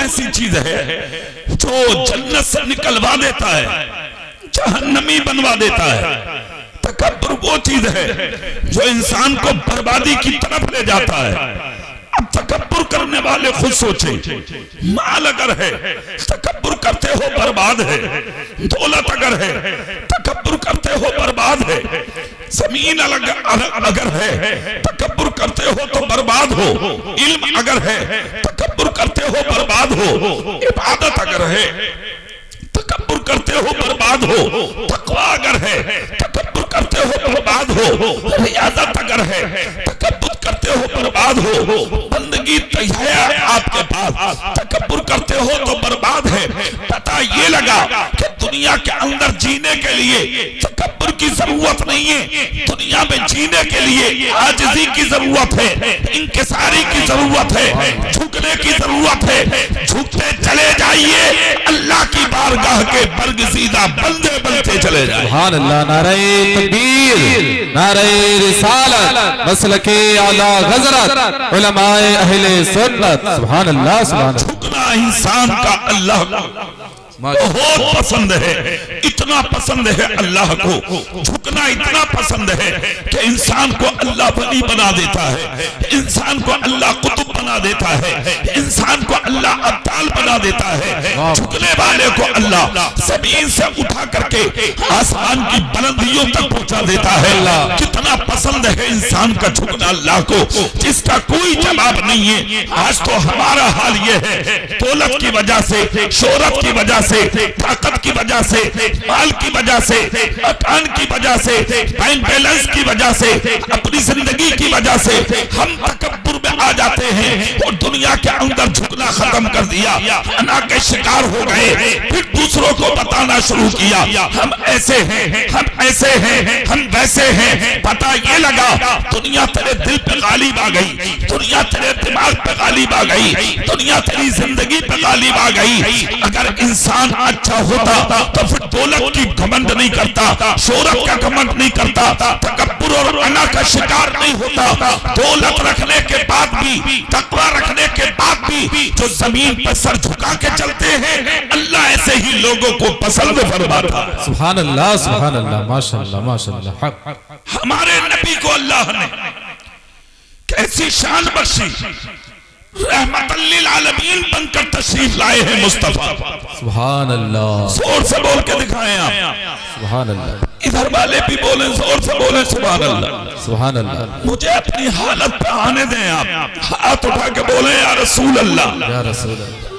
ऐसी चीज है जो जन्नत से निकलवा देता है, जहन्नमी बनवा देता है। तकब्बुर वो चीज है जो इंसान को बर्बादी की तरफ ले जाता है। अब तकब्बुर करने वाले खुद सोचे, माल अगर है तकब्बुर करते हो बर्बाद है, दौलत अगर है तकब्बुर करते हो बर्बाद है, जमीन अगर है तकब्बुर करते हो तो बर्बाद हो, इल्म अगर है तकब्बुर करते हो बर्बाद हो, इबादत अगर है तकब्बुर करते हो बर्बाद हो, तकवा अगर है तकब्बुर करते हो बर्बाद हो, रियाजत अगर है तकब्बुर करते हो बर्बाद हो, बंदगी तैयार आपके पास तकब्बुर करते हो तो बर्बाद है। पता ये लगा कि दुनिया के अंदर जीने के लिए तकब्बुर की जरूरत नहीं है, दुनिया में जीने के लिए आजिज़ी की जरूरत है, इंकिसारी की जरूरत है, झुकने की जरूरत है। झुकते चले जाइए, अल्लाह की बारगाह के बरगज़ीदा बंदे बनते चले जाइए। सुभान अल्लाह। नारे तकबीर, नारे रिसालत, मसलके आला हज़रत, उलमाए अहले सुन्नत। सुभान अल्लाह, सुभान अल्लाह। झुकना इंसान का अल्लाह बहुत पसंद है, इतना पसंद है अल्लाह को, झुकना इतना पसंद है कि इंसान को अल्लाह वली बना देता है, इंसान को अल्लाह कुतुब बना देता है, इंसान को अल्लाह अब्दाल बना देता है। झुकने वाले को अल्लाह जमीन से उठा करके आसमान की बुलंदियों तक पहुंचा देता है। कितना पसंद है इंसान का झुकना अल्लाह को, जिसका कोई जवाब नहीं है। आज तो हमारा हाल ये है, दौलत की वजह से, शोहरत की वजह से, ताकत की वजह से, माल की वजह से, मकान की वजह से, बैंक बैलेंस की वजह से, अपनी जिंदगी की वजह से हम तकब्बुर में आ जाते हैं और दुनिया के अंदर झुकना खत्म कर दिया, अना के शिकार हो गए। फिर दूसरों को बताना शुरू किया, हम ऐसे हैं, हम ऐसे हैं, हम वैसे हैं। पता ये लगा दुनिया तेरे दिल पे गालिब आ गई, दुनिया तेरे दिमाग पे गालिब आ गई, दुनिया तेरी जिंदगी पे गालिब आ गई। अगर इंसान अच्छा होता तो फिर दौलत की घमंड नहीं करता, शोहरत का घमंड नहीं करता, तकब्बुर और अना का शिकार नहीं होता। दौलत रखने के बाद भी, तकवा रखने के बाद भी जो जमीन पर सर झुका के चलते हैं, अल्लाह ऐसे ही लोगों को पसंद फरमाता है। सुभान अल्लाह, सुभान अल्लाह, माशाअल्लाह, माशाअल्लाह। हमारे नबी को अल्लाह ने कैसी शान बख्शी, रहमतल लिल आलमीन बनकर तशरीफ लाए हैं मुस्तफा। सुभान अल्लाह। जोर से बोल के दिखाएं आप। सुभान अल्लाह। इधर वाले भी बोले, जोर से बोले सुभान अल्लाह। सुभान अल्लाह। मुझे अपनी हालत पे आने दें आप, हाथ उठा के बोले या रसूल अल्लाह, या रसूल अल्लाह।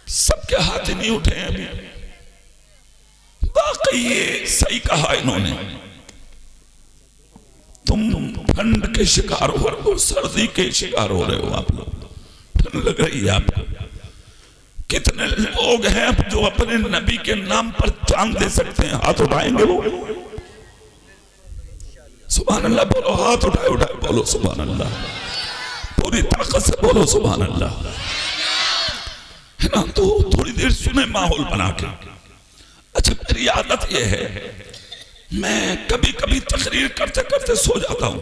सबके हाथ ही नहीं उठे अभी। वाकई ये सही कहा इन्होंने, तुम ठंड के शिकार हो रहे हो, सर्दी के शिकार हो रहे हो, आप लोग ठंड लग रही है आपको। कितने लोग हैं जो अपने नबी के नाम पर जान दे सकते हैं? हाथ उठाएंगे वो? सुभान अल्लाह बोलो, हाथ उठाए उठाए बोलो सुभान अल्लाह, पूरी ताकत से बोलो सुभान अल्लाह, है ना? तो थोड़ी देर सुने माहौल बना के। अच्छा, मेरी आदत यह है, मैं कभी कभी तकरीर करते करते सो जाता हूं।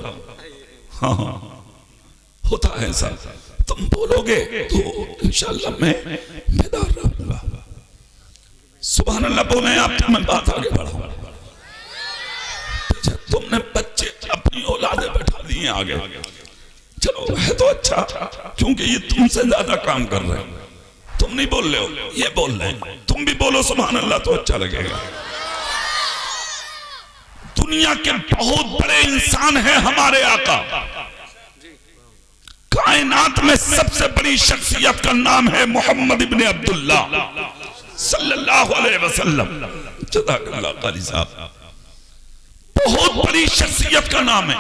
हाँ, होता है ऐसा। तुम बोलोगे तो इंशाअल्लाह मैं बेदार रहूंगा। सुभान अल्लाह बोले आप, तो मैं बात आगे बढ़ाऊंगा। तुमने बच्चे अपनी औलादे बैठा दिए आगे, चलो है तो अच्छा, क्योंकि ये तुमसे ज्यादा काम कर रहे हैं। तुम नहीं बोल रहे हो, ये बोल रहे हैं, तुम भी बोलो सुभान अल्लाह तो अच्छा लगेगा। दुनिया के बहुत बड़े इंसान हैं हमारे आका, कायनात में सबसे बड़ी शख्सियत का नाम है मोहम्मद इब्ने अब्दुल्ला सल्लल्लाहु अलैहि वसल्लम। जज़ाकल्लाह कारी साहब, बहुत बड़ी शख्सियत का नाम है।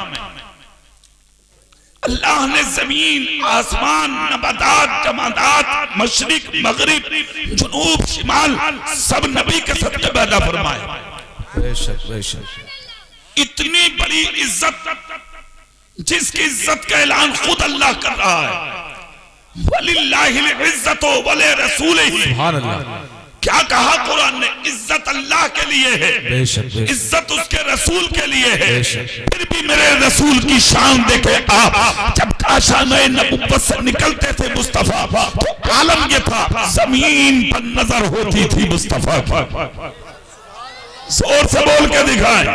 अल्लाह ने जमीन, आसमान, नबातात, जमादात, मशरिक, मगरिब, जुनूब, शिमाल सब नबी के सदक़े पैदा फरमाए। बेशक बेशक। इतनी बड़ी इज्जत, जिसकी इज्जत का ऐलान खुद अल्लाह कर रहा है, वलिल्लाहिल इज्जतु वले रसूलिही। सुभान अल्लाह। क्या कहा कुरान ने? इज्जत अल्लाह के लिए है, बेशक इज्जत उसके रसूल के लिए है। फिर भी मेरे रसूल की शान देखे आप, जब काशाने नबुव्वत से निकलते थे मुस्तफा, तो आलम ये था जमीन पर नजर होती थी मुस्तफा की। जोर से बोल के दिखाएं,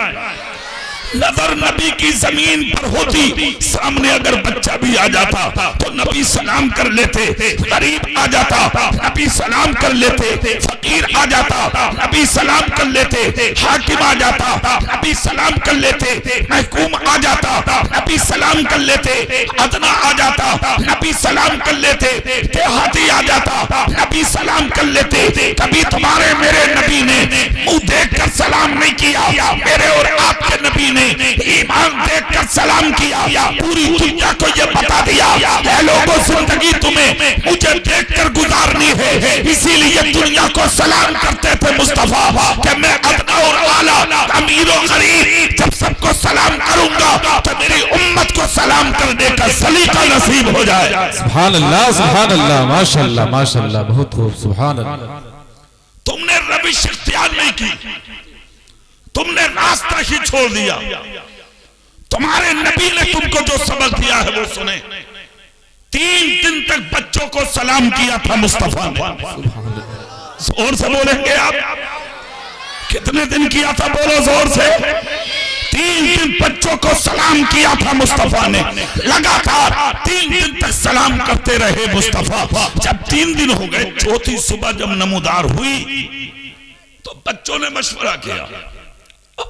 नजर नबी की जमीन पर होती। सामने अगर बच्चा भी आ जाता तो नबी सलाम कर लेते, गरीब आ जाता नबी सलाम कर लेते, फकीर आ जाता नबी सलाम कर लेते, हाकिम आ जाता नबी सलाम कर लेते, महकूम आ जाता नबी सलाम कर लेते, अदना आ जाता नबी सलाम कर लेते, देहाती आ जाता नबी सलाम कर लेते। कभी तुम्हारे मेरे नबी ने मुंह देखकर सलाम नहीं किया, मेरे और आपके नबी ने ईमान देखकर सलाम किया। पूरी दुनिया को ये बता दिया है लोगों, जिंदगी तुम्हें मुझे देखकर गुजारनी है, इसीलिए दुनिया को सलाम करते थे मुस्तफा कि मैं अदना और आला, अमीर और गरीब, जब सबको सलाम करूंगा तो मेरी उम्मत को सलाम करने का सलीका नसीब हो जाए। सुभान अल्लाह, माशाअल्लाह माशाअल्लाह, बहुत खूब, सुभान अल्लाह। तुमने रविश इख्तियार नहीं की, तुमने रास्ता ही छोड़ दिया। तुम्हारे नबी ने तुमको जो सबक दिया है वो सुने। 3 दिन तक बच्चों को सलाम किया था मुस्तफा ने। जोर से बोलेंगे आप, कितने दिन किया था? बोलो जोर से। 3 दिन बच्चों को सलाम किया था मुस्तफा ने, लगातार 3 दिन तक सलाम करते रहे मुस्तफा। जब 3 दिन हो गए, चौथी सुबह जब नमूदार हुई तो बच्चों ने मशवरा किया,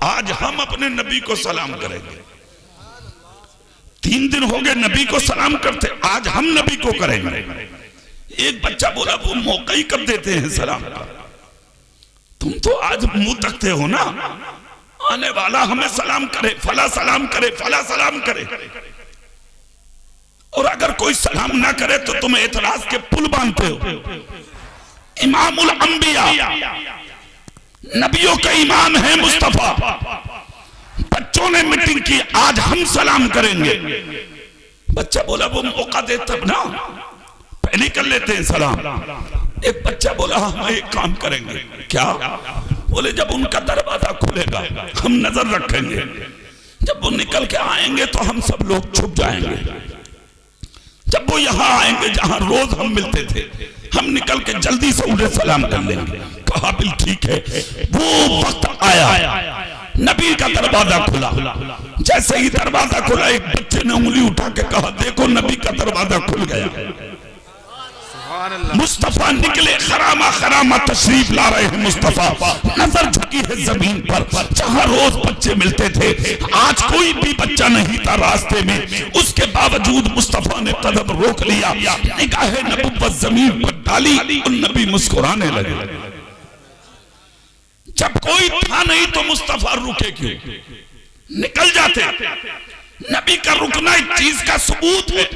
आज हम अपने नबी को सलाम करेंगे। 3 दिन हो गए नबी को सलाम करते, आज हम नबी को करेंगे। एक बच्चा बोला, वो मौका ही कब देते हैं सलाम का? तुम तो आज मुंह तकते हो ना, आने वाला हमें सलाम करे, फला सलाम करे, फला सलाम करे, और अगर कोई सलाम ना करे तो तुम एतराज के पुल बांधते हो। इमामुल अंबिया, नबियों का इमाम है मुस्तफा। बच्चों ने मीटिंग की, आज हम सलाम करेंगे। बच्चा बोला, वो मौका दे तब ना, पहले कर लेते हैं सलाम। एक बच्चा बोला, हम एक काम करेंगे। क्या? बोले, जब उनका दरवाजा खुलेगा हम नजर रखेंगे, जब वो निकल के आएंगे तो हम सब लोग छुप जाएंगे। जब वो यहाँ आएंगे जहां रोज हम मिलते थे, हम निकल के जल्दी से उन्हें सलाम कर लेंगे। कहा, बिल ठीक है। वो वक्त आया, नबी का दरवाजा खुला। जैसे ही दरवाजा खुला, एक बच्चे ने उंगली उठा के कहा, देखो नबी का दरवाजा खुल गया। मुस्तफा निकले, खरामा खरामा तशरीफ ला रहे हैं मुस्तफा। नजर झुकी है जमीन पर, जहां रोज बच्चे मिलते थे, आज कोई भी बच्चा नहीं था रास्ते में। उसके बावजूद मुस्तफा ने कदम रोक लिया, निगाहे नबुव्वत जमीन पर डाली और नबी मुस्कुराने लगे। जब कोई था नहीं तो मुस्तफा रुके क्यों? निकल जाते। नबी का रुकना इस चीज का सबूत है।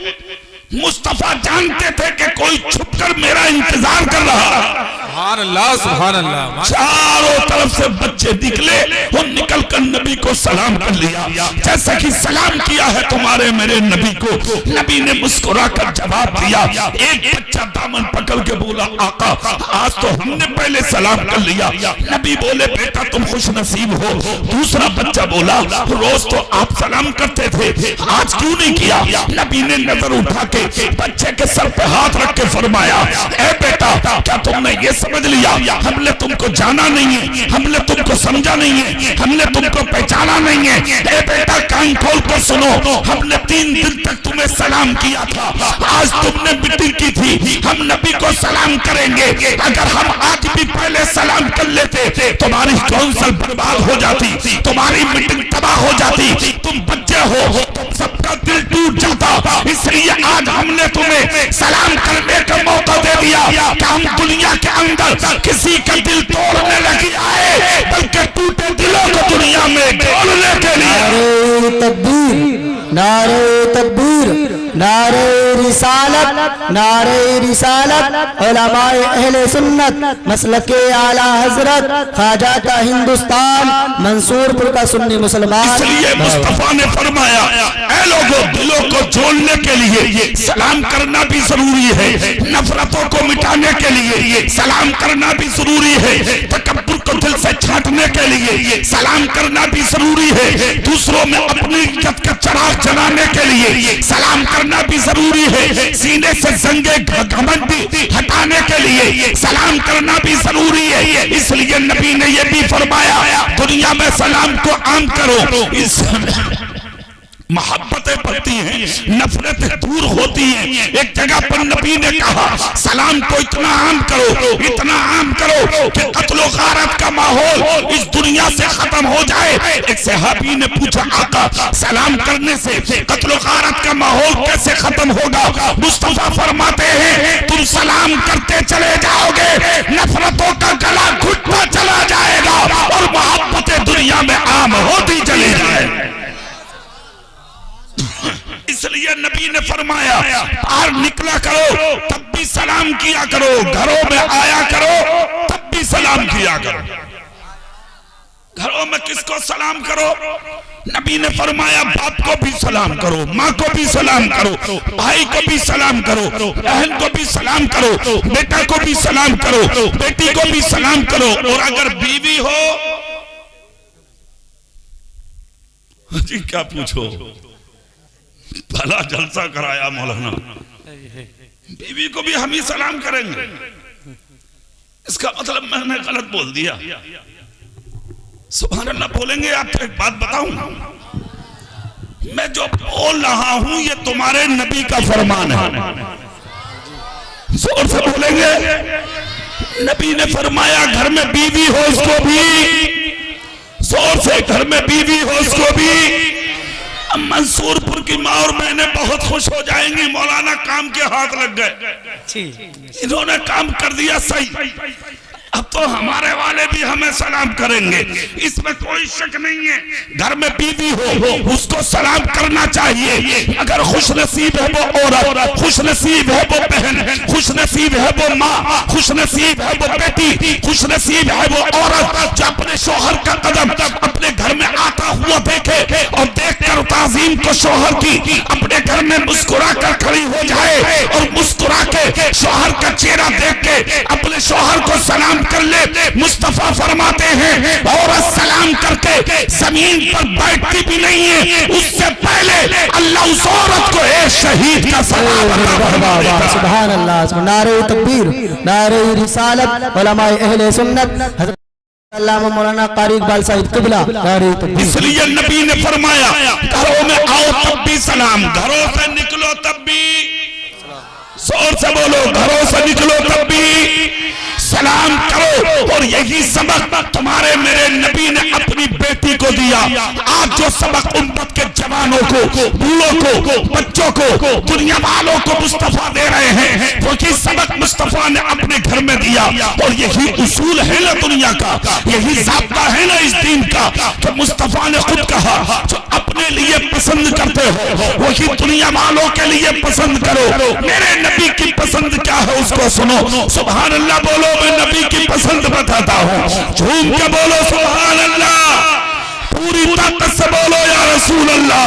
मुस्तफा जानते थे कि कोई छुपकर मेरा इंतजार कर रहा है। सुभान अल्लाह, सुभान अल्लाह। चारों तरफ से बच्चे निकले और निकलकर नबी को सलाम कर लिया। जैसा कि सलाम किया है तुम्हारे मेरे नबी को, नबी ने मुस्कुराकर जवाब दिया। एक बच्चा दामन पकड़ के बोला, आका आज तो हमने पहले सलाम कर लिया। नबी बोले, बेटा तुम खुश नसीब हो। दूसरा बच्चा बोला, रोज तो आप सलाम करते थे, आज क्यों नहीं किया? नबी ने नजर उठा के बच्चे के सर पे हाथ रख के फरमाया, ए बेटा क्या तुमने ये समझ लिया हमने तुमको जाना नहीं है, हमने तुमको समझा नहीं है, हमने तुमको पहचाना नहीं है? ए बेटा कान खोल कर सुनो, हमने 3 दिन तक तुम्हें सलाम किया था, आज तुमने मीटिंग की थी, हम नबी को सलाम करेंगे। अगर हम आज भी पहले सलाम कर लेते तुम्हारी कौंसल बर्बाद हो जाती, तुम्हारी मीटिंग तबाह हो जाती। तुम बच्चे हो, तुम सबका दिल टूट जाता। इसलिए आज हमने तुम्हें सलाम करने का मौका दे दिया कि हम दुनिया के अंदर किसी का दिल तोड़ने लगे आए, बल्कि टूटे दिलों को दुनिया में जोड़ने के लिए। नारे तकबीर, नारे तकबीर, नारे रिसालत, नारे रिसालत उलमाए अहले सुन्नत मसलके आला हजरत ख्वाजा का हिंदुस्तान मंसूरपुर का सुन्नी मुसलमान। इसलिए मुस्तफा ने फरमाया, ऐ लोगों, दिलों को जोड़ने के लिए सलाम करना भी जरूरी है, नफरतों को मिटाने के लिए सलाम करना भी जरूरी है, तकब्बुर को दिल से छांटने के लिए सलाम करना भी जरूरी है, दूसरों में अपनी इज्जत का चिराग जलाने के लिए सलाम करना भी जरूरी है, सीने से जंगे घमंडी हटाने के लिए सलाम करना भी जरूरी है। इसलिए नबी ने यह भी फरमाया, दुनिया में सलाम को आम करो, इस मोहब्बतें बढ़ती हैं, नफरतें दूर होती हैं। एक जगह पर नबी ने कहा, सलाम को इतना आम करो, इतना आम करो कि कत्लो गारत का माहौल इस दुनिया से खत्म हो जाए। एक सहाबी ने पूछा, आका सलाम करने से कत्लो गारत का माहौल कैसे खत्म होगा? मुस्तफा फरमाते हैं, तुम सलाम करते चले जाओगे, नफरतों का गला घुटता चला जाएगा और मोहब्बतें दुनिया में आम होती चली जाए। इसलिए नबी ने फरमाया, बाहर निकला करो तब भी सलाम किया करो, घरों में आया करो तब भी सलाम किया करो। घरों में किसको सलाम करो? नबी ने फरमाया, बाप को भी सलाम करो, माँ को भी सलाम करो, भाई को भी सलाम करो, बहन को भी सलाम करो, बेटा को भी सलाम करो, बेटी को भी सलाम करो। और अगर बीवी हो, जी क्या पूछो, भला जलसा कराया मौलाना, बीवी को भी हम ही सलाम करेंगे। इसका मतलब मैंने गलत बोल दिया, सुभान अल्लाह बोलेंगे। आपको एक बात बताऊं, मैं जो बोल रहा हूं ये तुम्हारे नबी का फरमान है, जोर से बोलेंगे। नबी ने फरमाया, घर में बीवी हो उसको भी, जोर से, घर में बीवी हो उसको भी। मंसूरपुर की माँ और मैंने बहुत खुश हो जाएंगी, मौलाना काम के हाथ लग गए, इन्होंने काम कर दिया सही, अब तो हमारे वाले भी हमें सलाम करेंगे, इसमें कोई शक नहीं है। घर में बीवी हो उसको सलाम करना चाहिए। अगर खुश नसीब है वो औरत, खुश नसीब है वो बहन, खुश नसीब है वो माँ, खुश नसीब है वो बेटी, खुश नसीब है वो औरत जो अपने शोहर का कदम अपने घर में आता हुआ देखे और देखकर ताज़ीम को शोहर की अपने घर में मुस्कुरा कर खड़ी हो जाए और मुस्कुरा के शोहर का चेहरा देख के अपने शोहर को सलाम कर ले। मुस्तफा फरमाते हैं, औरत सलाम करके जमीन पर बैठती भी नहीं है, उससे पहले अल्लाह उस औरत को एक शहीद का सलाम देता है। सुभान अल्लाह, नारे तकबीर, नारे रिसालत उलमाए अहले सुन्नत हज़रत अल्लामा मौलाना कारी इकबाल साहिब क़िबला, नारे तकबीर। इसलिए नबी ने फरमाया, घरों में आओ तब भी सलाम, घरों से निकलो तब भी, जोर से बोलो, घरों से निकलो तब भी सलाम करो। और यही सबक तुम्हारे मेरे नबी ने अपनी बेटी को दिया। आज जो सबक उम्मत के जवानों को, बूढ़ों को, बच्चों को, दुनिया वालों को मुस्तफा दे रहे हैं, वही सबक मुस्तफा ने अपने घर में दिया। और यही उसूल है ना दुनिया का, यही ज़ाब्ता है ना इस दीन का, तो मुस्तफा ने खुद कहा, जो अपने लिए पसंद करते हो वही दुनिया वालों के लिए पसंद करो। मेरे नबी की पसंद क्या है उसको सुनो, सुभान अल्लाह बोलो, मैं नबी की पसंद बताता हूँ, झूम के बोलो सुभान अल्लाह, पूरी ताकत से बोलो या रसूल अल्लाह।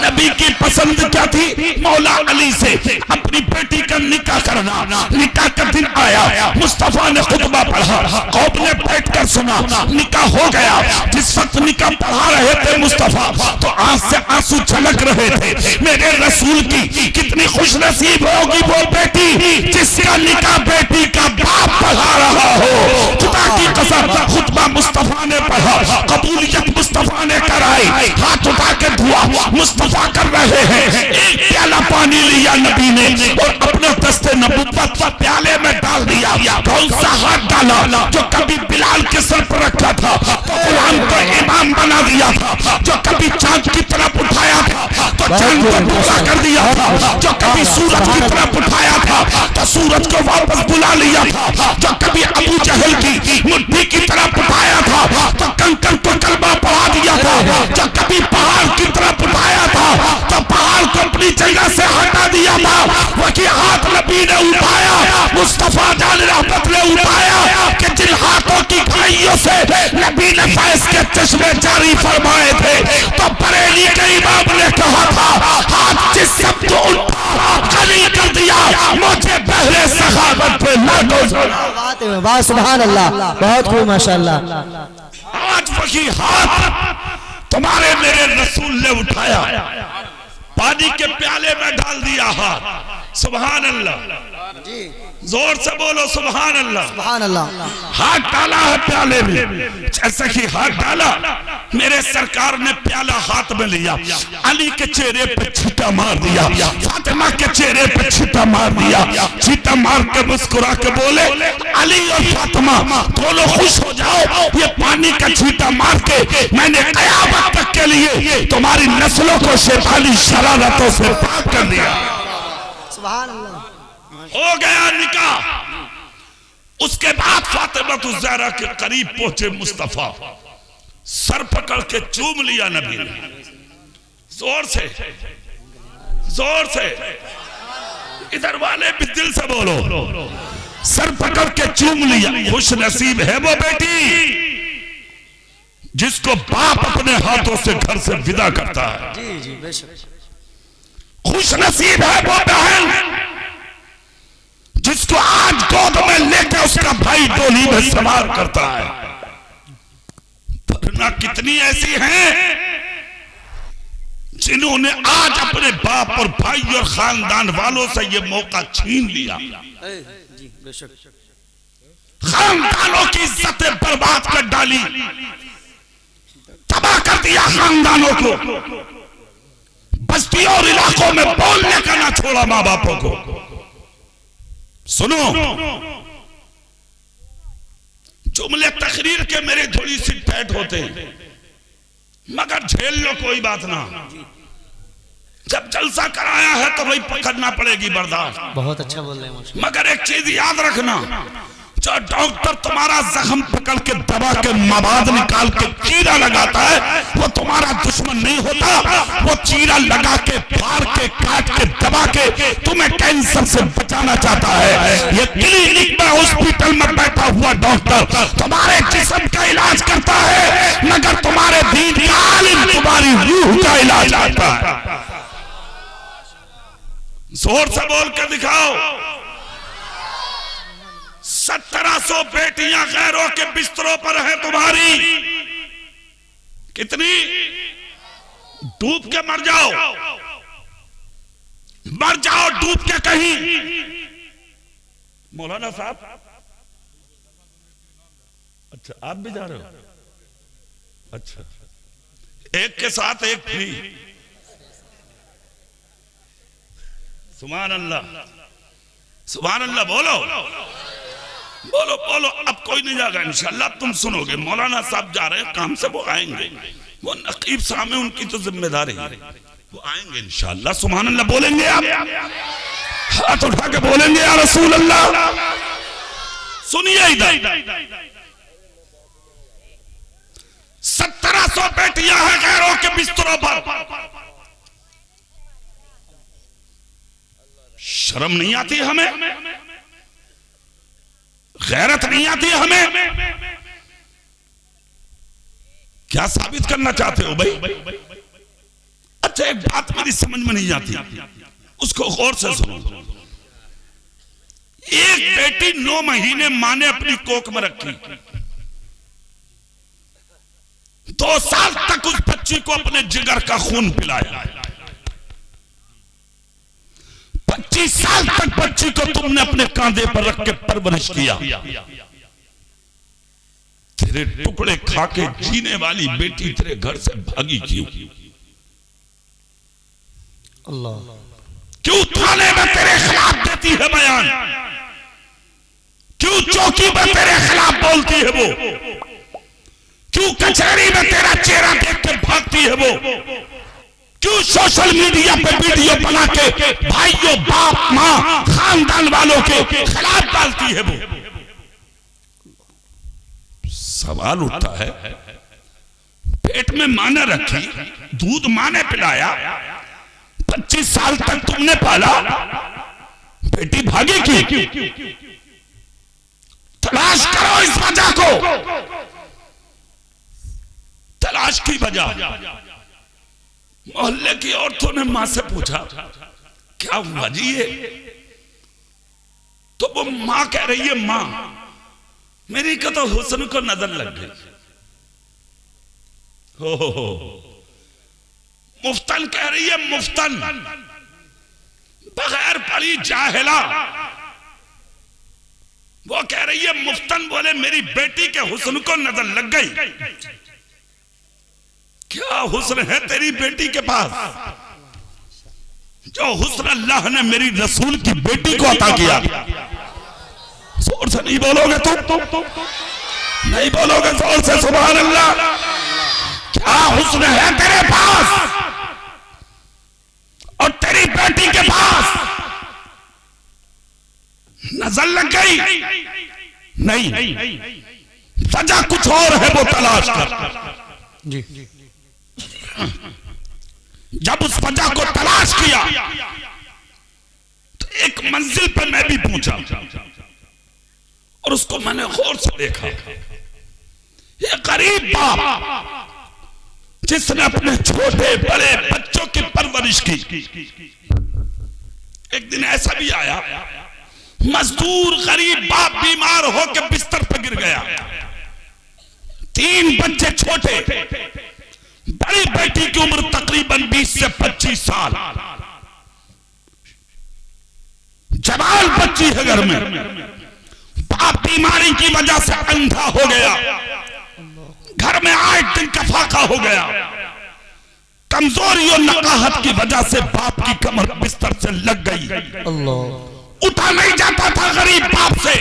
नबी की पसंद क्या थी? मौला अली से अपनी बेटी का निकाह करना। निकाह का दिन आया, मुस्तफा ने खुतबा पढ़ा, कौम ने बैठकर सुना, निकाह हो गया। जिस वक्त निकाह पढ़ा रहे थे मुस्तफा, तो आंख से आंसू छलक रहे थे। मेरे रसूल की कितनी खुशनसीब होगी वो बेटी जिसका निकाह बेटी का बाप पढ़ा रहा हो। खुदा की कसम, खुतबा मुस्तफा ने पढ़ा, कबूलियत मुस्तफा ने कराई, हाथ उठा के दुआ मुस्तफा कर रहे हैं। एक प्याला पानी लिया नबी ने और अपने दस्ते नबुव्वत प्याले में डाल दिया। कौन सा हाथ डाला? जो कभी बिलाल के सर पर रखा था तो गुलाम को इमाम बना दिया था, जो कभी चांद की तरफ उठाया था तो चांद को टुकड़ा कर दिया था, जो कभी सूरज की तरफ उठाया था तो सूरज को वापस बुला लिया था, जो कभी अबू जहल की मुट्ठी की तरफ उठाया था तो कंकड़ को कलमा पढ़ा दिया था, जो कभी पहाड़ की तरफ उठाया था तो पहाड़ को अपनी अपनी जगह से हटा दिया था, वही हाथ नबी ने उठाया, मुस्तफा जान रहमत ने उठाया कि जिन हाथों की खाइयों से नबी ने फैज के चश्मे जारी फरमाए थे, तो बरेली के इमाम ने कहा था हाथ जिस सब को खाली कर दिया, मुझे पहले सखावत पे लाखों वाह सुभान अल्लाह, बहुत खूब माशाअल्लाह। आज वही हाथ तुम्हारे मेरे रसूल ने उठाया, पानी के प्याले में डाल दिया हाथ। सुभान अल्लाह, जोर से बोलो सुभान अल्लाह। सुभान अल्लाह। हाथ डाला है प्याले में, जैसे कि हाथ डाला मेरे सरकार ने प्याला हाथ में लिया, अली के चेहरे पे छींटा मार दिया, फातिमा के चेहरे पे छींटा मार दिया, छींटा मार के मुस्कुरा के बोले अली और फातिमा दोनों खुश हो जाओ, ये पानी का छींटा मार के मैंने कयामत तक के लिए तुम्हारी नस्लों को शैतानी शरारतों से पाक कर दिया। सुभान अल्लाह। हो गया निकाह। उसके बाद फातिमा ज़हरा के करीब पहुंचे मुस्तफा, सर पकड़ के चूम लिया नबी ने, जोर से जोर से, इधर वाले भी दिल से बोलो, सर पकड़ के चूम लिया। खुश नसीब है वो बेटी जिसको बाप अपने हाथों से घर से विदा करता है। जी जी बेशक। खुश नसीब है वो बहन जिसको आज गोद में लेकर उसका भाई डोली में सवार करता है। वरना कितनी ऐसी हैं जिन्होंने आज अपने बाप और भाई और खानदान वालों से ये मौका छीन लिया, जी बेशक। खानदानों की इज्जतें बर्बाद कर डाली, तबाह कर दिया खानदानों को, बस्तियों और इलाकों में बोलने का ना छोड़ा माँ बापों को। सुनो, जुमले तकरीर के मेरे थोड़ी सी टैट होते हैं, मगर झेल लो, कोई बात ना। जब जलसा कराया है तो भाई पकड़ना पड़ेगी, बर्दाश्त। बहुत अच्छा बोल रहे हैं। मगर एक चीज याद रखना, जो डॉक्टर तुम्हारा जख्म पकड़ के दबा के मवाद निकाल के चीरा लगाता है वो तुम्हारा दुश्मन नहीं होता, वो चीरा लगा के फाड़ के काट के दबा के तुम्हें कैंसर से बचाना चाहता है। ये क्लिनिक में हॉस्पिटल में बैठा हुआ डॉक्टर तुम्हारे जिस्म का इलाज करता है, मगर तुम्हारे दीन का आलिम तुम्हारी रूह का इलाज करता है। जोर से बोल के दिखाओ। 1700 बेटियां गैरों के बिस्तरों पर हैं तुम्हारी। कितनी? डूब के मर जाओ, मर जाओ डूब के कहीं। मौलाना साहब, अच्छा आप भी जा रहे हो? अच्छा, एक के साथ एक फ्री। सुभान अल्लाह, सुभान अल्लाह। बोलो बोलो बोलो। अब कोई नहीं जाएगा इंशाल्लाह, तुम सुनोगे। मौलाना साहब जा रहे हैं काम से, वो आएंगे, वो नकीब साहब है, उनकी तो जिम्मेदारी है, वो आएंगे इंशाल्लाह। सुभान अल्लाह बोलेंगे आप, हाथ उठा के बोलेंगे या रसूल अल्लाह। सुनिए इधर, 1700 बेटियां हैं गैरों के बिस्तरों पर। शर्म नहीं आती हमें? गैरत नहीं आती हमें? क्या साबित करना चाहते हो भाई? अच्छा, एक बात मेरी समझ में नहीं आती, उसको गौर से सुनो। एक बेटी 9 महीने मां ने अपनी कोख में रखी, 2 साल तक उस बच्ची को अपने जिगर का खून पिलाया, 25 साल तक बच्ची को तुमने अपने कांधे पर रख के परवरिश किया। तेरे टुकड़े खा के जीने वाली बेटी तेरे घर से भागी क्यों? अल्लाह। क्यों थाने में तेरे खिलाफ देती है बयान? क्यों चौकी में तेरे खिलाफ बोलती है वो? क्यों कचहरी में तेरा चेहरा देख के भागती है वो? क्यों सोशल मीडिया पे वीडियो बना के भाइयों, बाप, मां, खानदान वालों के खिलाफ डालती है वो? सवाल उठता है, पेट में मां ने रखी, दूध मां ने पिलाया, 25 साल तक तुमने पाला, बेटी भागी क्यों? तलाश करो इस वजह को, तलाश की वजह। मोहल्ले की औरतों ने मां से पूछा क्या हुआ जी ये? तो वो मां कह रही है, मां मेरी का तो हुस्न को नजर लग गई। हो मुफ्तन कह रही है, मुफ्तन बगैर पढ़ी जाहिला। वो कह रही है मुफ्तन बोले मेरी बेटी के हुस्न को नजर लग गई। क्या हुस्न है तेरी बेटी के पास जो हुस्न अल्लाह ने मेरी रसूल की बेटी को अता किया? जोर से नहीं बोलोगे तुम? नहीं बोलोगे जोर से सुभान अल्लाह? क्या हुस्न है तेरे पास और तेरी बेटी के पास? नजर लग गई? नहीं, सजा कुछ और है, वो तलाश कर। जब उस वजह को तलाश किया तो एक मंजिल पर मैं भी पहुंचा और उसको मैंने गौर से देखा। ये गरीब बाप जिसने अपने छोटे बड़े बच्चों की परवरिश की। एक दिन ऐसा भी आया, मजदूर गरीब बाप बीमार होकर बिस्तर पर गिर गया, 3 बच्चे छोटे, बड़ी बेटी की उम्र तकरीबन 20 से 25 साल, जवान बच्ची है घर में। बाप बीमारी की वजह से अंधा हो गया, घर में 8 दिन का फाका हो गया। कमजोरी और नकाहत की वजह से बाप की कमर बिस्तर से लग गई, उठा नहीं जाता था गरीब बाप से।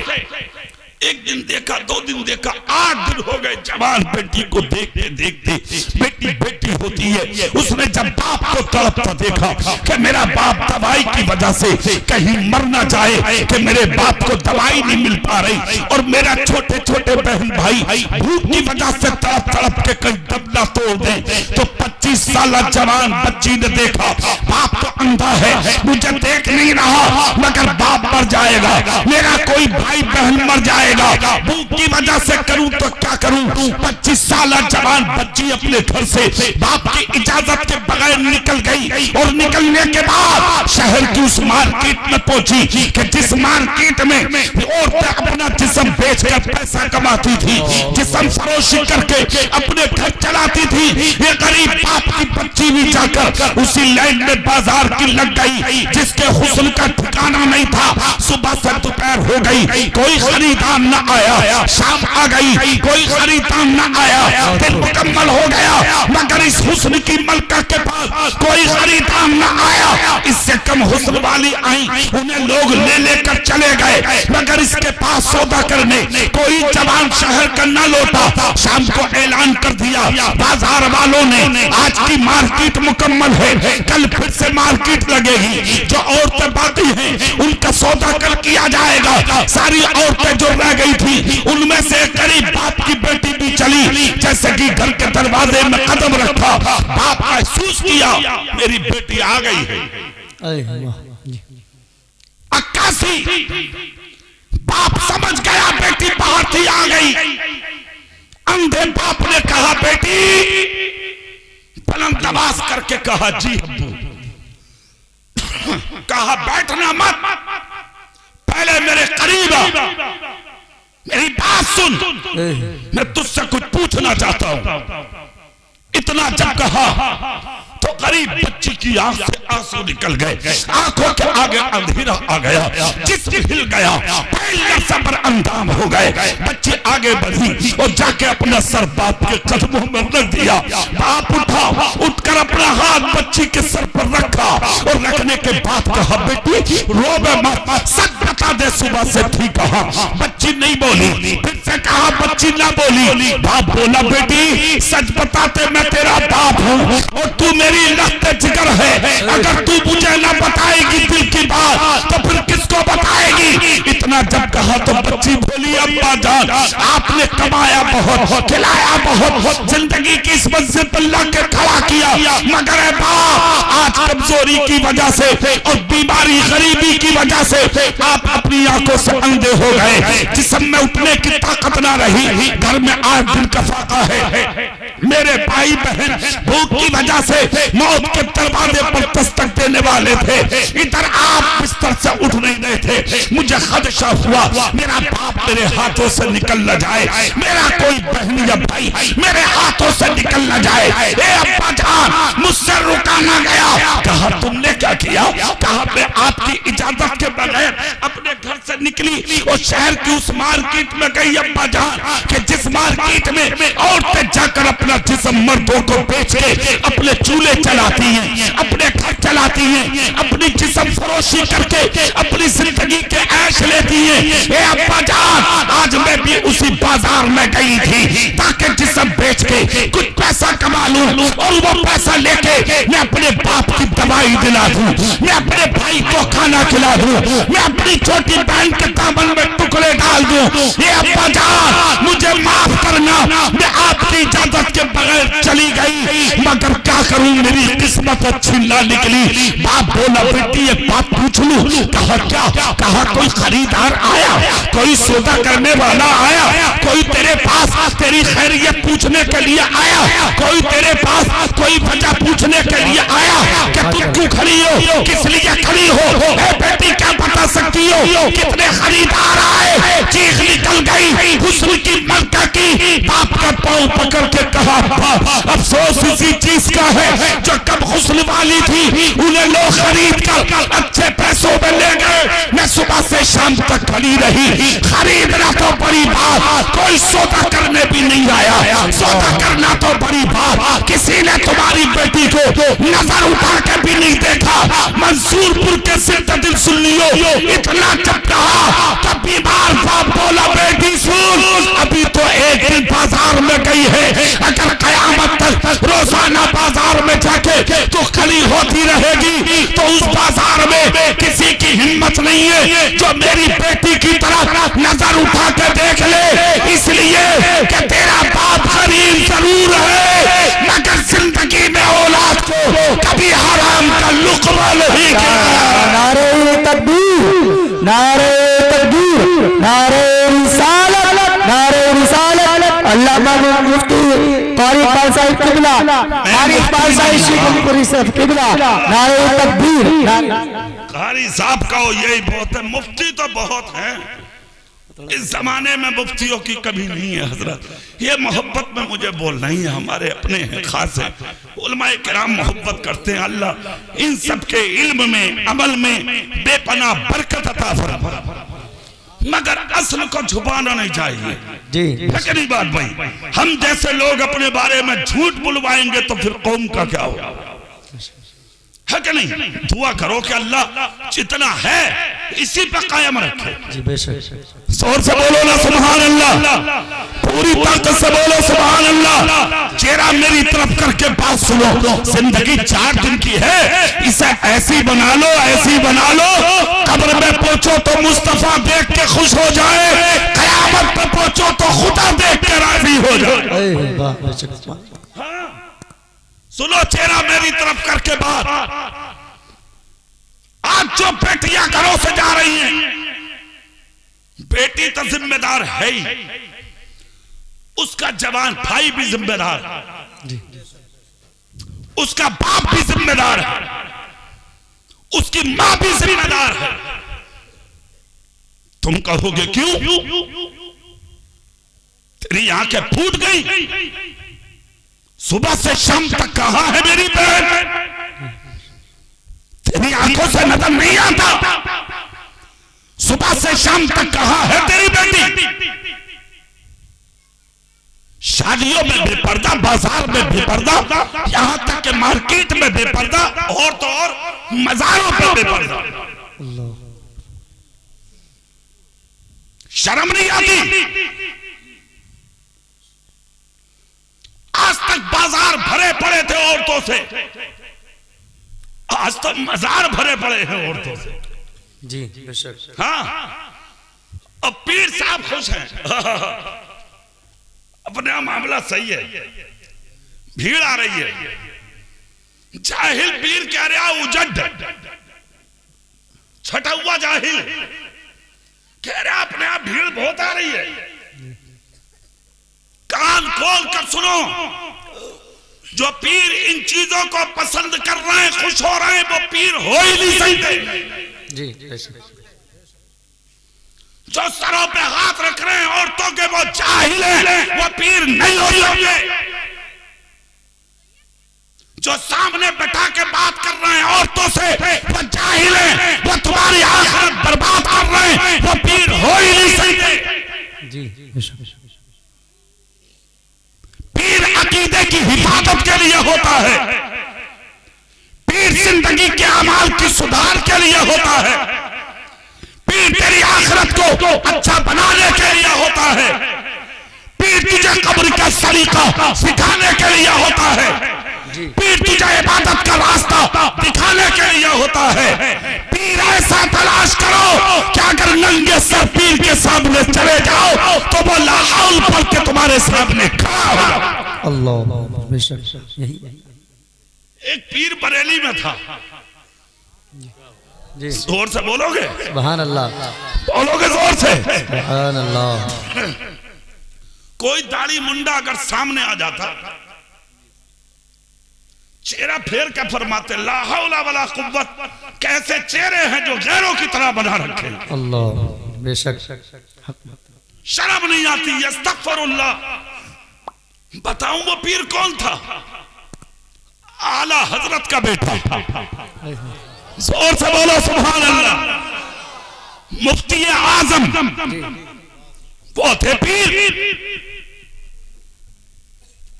एक दिन देखा, 2 दिन देखा, 8 दिन हो गए। जवान बेटी को देखते देखते बेटी बेटी होती है। उसने जब बाप को तड़पता देखा कि मेरा बाप दवाई की वजह से कहीं मर ना जाए, कि मेरे बाप को दवाई नहीं मिल पा रही और मेरा छोटे छोटे बहन भाई भूख की वजह से तड़प तड़प के कहीं दम ना तोड़ दे, तो 25 साल जवान बच्ची ने देखा बाप तो अंधा है, मुझे देख नहीं रहा, मगर बाप मर जाएगा, मेरा कोई भाई बहन मर जाएगा, भूख की वजह से करूं तो क्या करूं। 25 साल जवान बच्ची अपने घर से बाप की इजाजत के बगैर निकल गई और निकलने के बाद शहर की उस मार्केट में पहुंची कि जिस मार्केट में औरतें अपना जिस्म बेचकर पैसा कमाती थी, जिस्म फरोशी करके अपने घर चलाती थी। ये गरीब बाप की बच्ची भी जाकर उसी लाइन में बाजार की लग गई, जिसके हुस्न का ठिकाना नहीं था। सुबह से दोपहर हो गई, कोई खरीदार न आया, शाम आ गई, कोई खरीदार न आया, दिन मुकम्मल हो गया, मगर इस हुस्न की मलका के पास कोई खरीदार न आया। इससे कम हुस्न वाली आई, उन्हें लोग ले लेकर चले गए, मगर इसके पास सौदा करने कोई जवान शहर का न लौटा। शाम को ऐलान कर दिया बाजार वालों ने, आज की मार्केट मुकम्मल है, कल फिर से मार्केट लगेगी, जो औरतें बाकी हैं उनका सौदा कर किया जाएगा। सारी औरतें जो रह गई थी उनमें से गरीब बाप की बेटी भी चली। जैसे कि घर के दरवाजे में कदम रखा, बाप महसूस किया मेरी बेटी आ गई है। 81 बाप समझ गया बेटी बाहर थी, आ गई। अंधे बाप ने कहा बेटी, पलंग दबास करके कहा जी अब्बू। कहा बैठना मत, पहले मेरे करीब आ, मेरी बात सुन, मैं तुझसे कुछ पूछना चाहता हूं। इतना जब कहा तो गरीब बच्ची की आंख से आंसू निकल गए, आंखों के आगे अंधेरा आ गया, जिस्म हिल गया, पैर सबर अंधाम हो गए। बच्ची आगे बढ़ी और जाके अपना सर बाप के कदमों में रख दिया। बाप उठा, उठकर अपना हाथ बच्ची के सर पर रखा और रखने के बाद कहा बेटी रोवे मत, सच बता दे सुबह से ठीक कहा। बच्ची नहीं बोली, फिर से पे कहा बच्ची ना बोली। बाप बोला बेटी सच बताते मैं तेरा बाप हूँ और तू मेरी लहते जिगर है। अगर तू मुझे ना बताएगी दिल की बात तो फिर किसको बताएगी? इतना जब कहा तो बच्ची बोली अब्बा जान आपने कमाया बहुत, खिलाया बहुत, जिंदगी की इस मंजिल पर ला के खड़ा किया, मगर बाप आज कमजोरी की वजह से और बीमारी गरीबी की वजह से आप अपनी आंखों से अंधे हो गए। जिस्म में उठने की ताकत ना रही, घर में 8 दिन का फाका है। मेरे भाई बहन भूख की वजह से मौत के दरवाजे पर दस्तक देने वाले थे, इधर आप बिस्तर से उठ नहीं रहे थे। मुझे खदशा हुआ मेरा बाप मेरे हाथों से निकल न जाए, मेरा कोई बहन या भाई मेरे हाथों से निकल न जाए। ए अब्बा जान मुझसे रुका ना गया। कहा तुमने क्या किया? कहा मैं आपकी इजाजत के बगैर अपने घर से निकली और शहर की उस मार्केट में गई अब्बा जान कि जिस मार्केट में औरतें जाकर अपना जिस्म मर्दों को बेच के अपने चूल्हे चलाती हैं, अपने घर चलाती हैं, अपनी जिस्म फरोशी करके अपनी जिंदगी के ऐश लेती हैं। ए अब्बा जान आज मैं भी उसी बाजार में गई थी ताकि जिस्म बेच के कुछ पैसा कमा लूं और वो पैसा लेके मैं अपने बाप की दवाई दिला दूं, मैं अपने भाई को खाना खिला दूं, मैं अपनी छोटी बहन के दामन में टुकड़े डाल दूं। ये अब्बा जान मुझे माफ करना, मैं आपकी इजाजत के बगैर चली गई, मगर क्या करूं मेरी किस्मत अच्छी ना निकली। बाप बोला बेटी एक बात पूछ लूं? कहा क्या? कहा कोई खरीदार आया, कोई सौदा करने वाला आया, कोई तेरे पास तेरी खैरियत पूछने के लिए आया, कोई तेरे पास कोई वजह पूछने के लिए आया कि तुम क्यों खड़ी हो, किस लिए खड़ी हो? ए बेटी क्या बता सकती हो कितने खरीदार आए? चीख निकल गई हुस्न की मलका की। बाप का पांव पकड़ के कहा अफसोस इसी चीज का है जो कब हुस्न वाली थी उन्हें लोग खरीद कर अच्छे पैसों में ले गए। मैं सुबह से शाम तक खड़ी रही, खरीदना तो बड़ी बात, कोई सौदा करने भी नहीं आया। सौदा करना तो बड़ी बात, किसी ने तुम्हारी बेटी को नजर उठा के भी नहीं देखा। मंसूरपुर के सिर दिल सुन लियो, इतना जब कहा तब बीमार बाप बोला बेटी सुन अभी तो एक दिन बाजार में गई है, अगर कयामत तक रोजाना बाजार में जाके तो खड़ी होती रहेगी तो उस बाजार में किसी की हिम्मत नहीं है जो मेरी बेटी की तरफ नजर उठा के देख ले। इसलिए कि तेरा बाप गरीब जरूर है मगर जिंदगी में औलाद को कभी हराम का लुक़मा नहीं किया। नारे तकबीर, नारे तकबीर, नारे रिसालत, नारे रिसालत। अल्लामा मुफ्ती कारी इकबाल साहिब किबला, कारी इकबाल साहिब शेखपुरी साहब किबला, नारे तकबीर। कारी साहब का यही बहुत है, मुफ्ती तो बहुत है इस जमाने में, मुफ्तियों की कभी नहीं है हजरत। ये मोहब्बत में मुझे बोलना ही है, हमारे अपने हैं खास है, उलमाए किराम मोहब्बत करते हैं। अल्लाह इन सब के इल्म में अमल में बेपनाह बरकत अता फरमाए, मगर असल को छुपाना नहीं चाहिए जी। है कि नहीं बात भाई? हम जैसे लोग अपने बारे में झूठ बुलवाएंगे तो फिर कौम का क्या होगा? है कि नहीं? दुआ करो कि अल्लाह जितना है इसी पे कायम रखे। जी बेशक। जोर से बोलो ना सुभान अल्लाह, पूरी ताकत से बोलो सुभान अल्लाह। चेहरा मेरी तरफ करके बात सुनो, जिंदगी 4 दिन की है, इसे ऐसी बना लो, ऐसी बना लो कब्र में पहुंचो तो मुस्तफा देख के खुश हो जाए, कयामत पे पहुंचो तो खुदा देख के राजी हो जाए। सुनो चेहरा मेरी तरफ करके बात। आज जो बेटियां घरों से जा रही हैं, बेटी तो जिम्मेदार है ही, उसका जवान भाई भी जिम्मेदार है, उसका बाप भी जिम्मेदार है, उसकी मां भी जिम्मेदार है। तुम कहोगे क्यों? तेरी आंखें फूट गई, सुबह से शाम तक कहां है मेरी बहन? तेरी आंखों से नजर नहीं आता, सुबह से शाम तक कहां है तेरी बेटी? शादियों में बेपर्दा, बाजार में बेपर्दा, यहां तक कि मार्केट में बेपर्दा, और तो और मजारों पर बेपर्दा। शर्म नहीं आती? तक बाजार भरे पड़े थे औरतों से, आज तो मजार भरे पड़े हैं औरतों से। जी बेशक। हाँ, और पीर साहब खुश हैं। अपना मामला सही है, भीड़ आ रही है। जाहिल पीर कह रहा उजड, छटा हुआ जाहिल कह रहा अपने आप भीड़ बहुत आ रही है। कान खोल कर सुनो, जो पीर इन चीजों को पसंद कर रहे हैं, खुश हो रहे हैं, वो पीर हो ही नहीं सकते। जी जो सरों पे हाथ रख रहे हैं औरतों के, वो जाहिल हैं, वो पीर नहीं हो सकते। जो सामने बैठा के बात कर रहे हैं औरतों से, वो जाहिल हैं, वो तुम्हारी आखिरत बर्बाद कर रहे हैं, वो पीर हो ही नहीं सकते। जी पीर अकीदे की हिफाजत के लिए होता है, पीर जिंदगी के अमाल की सुधार के लिए होता है, पीर तेरी आखिरत को अच्छा बनाने के लिए होता है, पीर तुझे कब्र का सलीका सिखाने के लिए होता है, पीर तुझे इबादत का रास्ता दिखाने के लिए होता है। पीर ऐसा तलाश करो कि अगर नंगे सर पीर के सामने चले जाओ तो वो लाहौल पढ़ के तुम्हारे सामने खड़ा होगा। अल्लाह बेशक। यही एक पीर बरेली में था। जी जोर से बोलोगे? सुभान अल्लाह, बोलोगे जोर से? सुभान अल्लाह। कोई दाढ़ी मुंडा अगर सामने आ जाता, चेहरा फेर के फरमाते ला हौला वला कुव्वत, कैसे चेहरे हैं जो गैरों की तरह बना रखे। अल्लाह बेशक। शर्म नहीं आती? अस्तगफिरुल्लाह। बताऊं वो पीर कौन था? आला हजरत का बेटा। जोर से बोलो सुभान अल्लाह। मुफ्ती आजम वो थे पीर।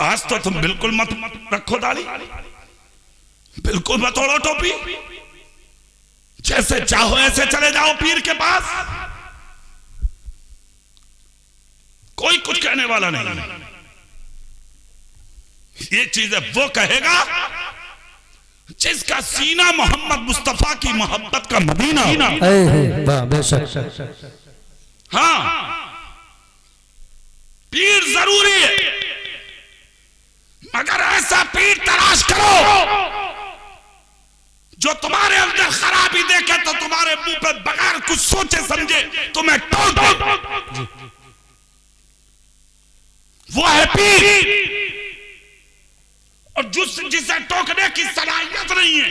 आज तो तुम बिल्कुल मत रखो दाढ़ी, बिल्कुल मत ओढ़ो टोपी, जैसे चाहो ऐसे चले जाओ पीर के पास, कोई कुछ कहने वाला नहीं। ये चीजें वो कहेगा जिसका सीना मोहम्मद मुस्तफा की मोहब्बत का मदीना। बेशक। हाँ, पीर जरूरी है, मगर ऐसा पीर तलाश करो जो तुम्हारे अंदर खराबी देखे तो तुम्हारे मुंह पर बगैर कुछ सोचे समझे तुम्हें टोक दे। वो है पीर। और जिसे टोकने की सलाहियत नहीं है,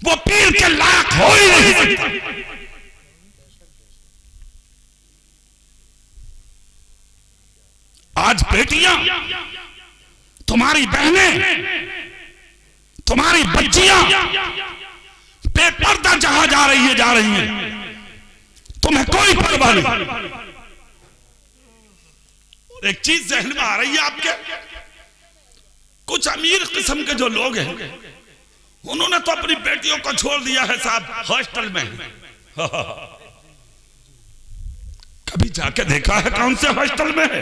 वो पीर के लायक हो ही नहीं सकता। आज बेटियां, तुम्हारी बहनें, तुम्हारी बच्चियां बेपर्दा जहां जा रही हैं, तुम्हें कोई परवाह नहीं। एक चीज जहन में आ रही है आपके, कुछ अमीर किस्म के जो लोग हैं, उन्होंने तो अपनी बेटियों को छोड़ दिया है साहब हॉस्टल में। कभी जाके देखा है कौन से हॉस्टल में है?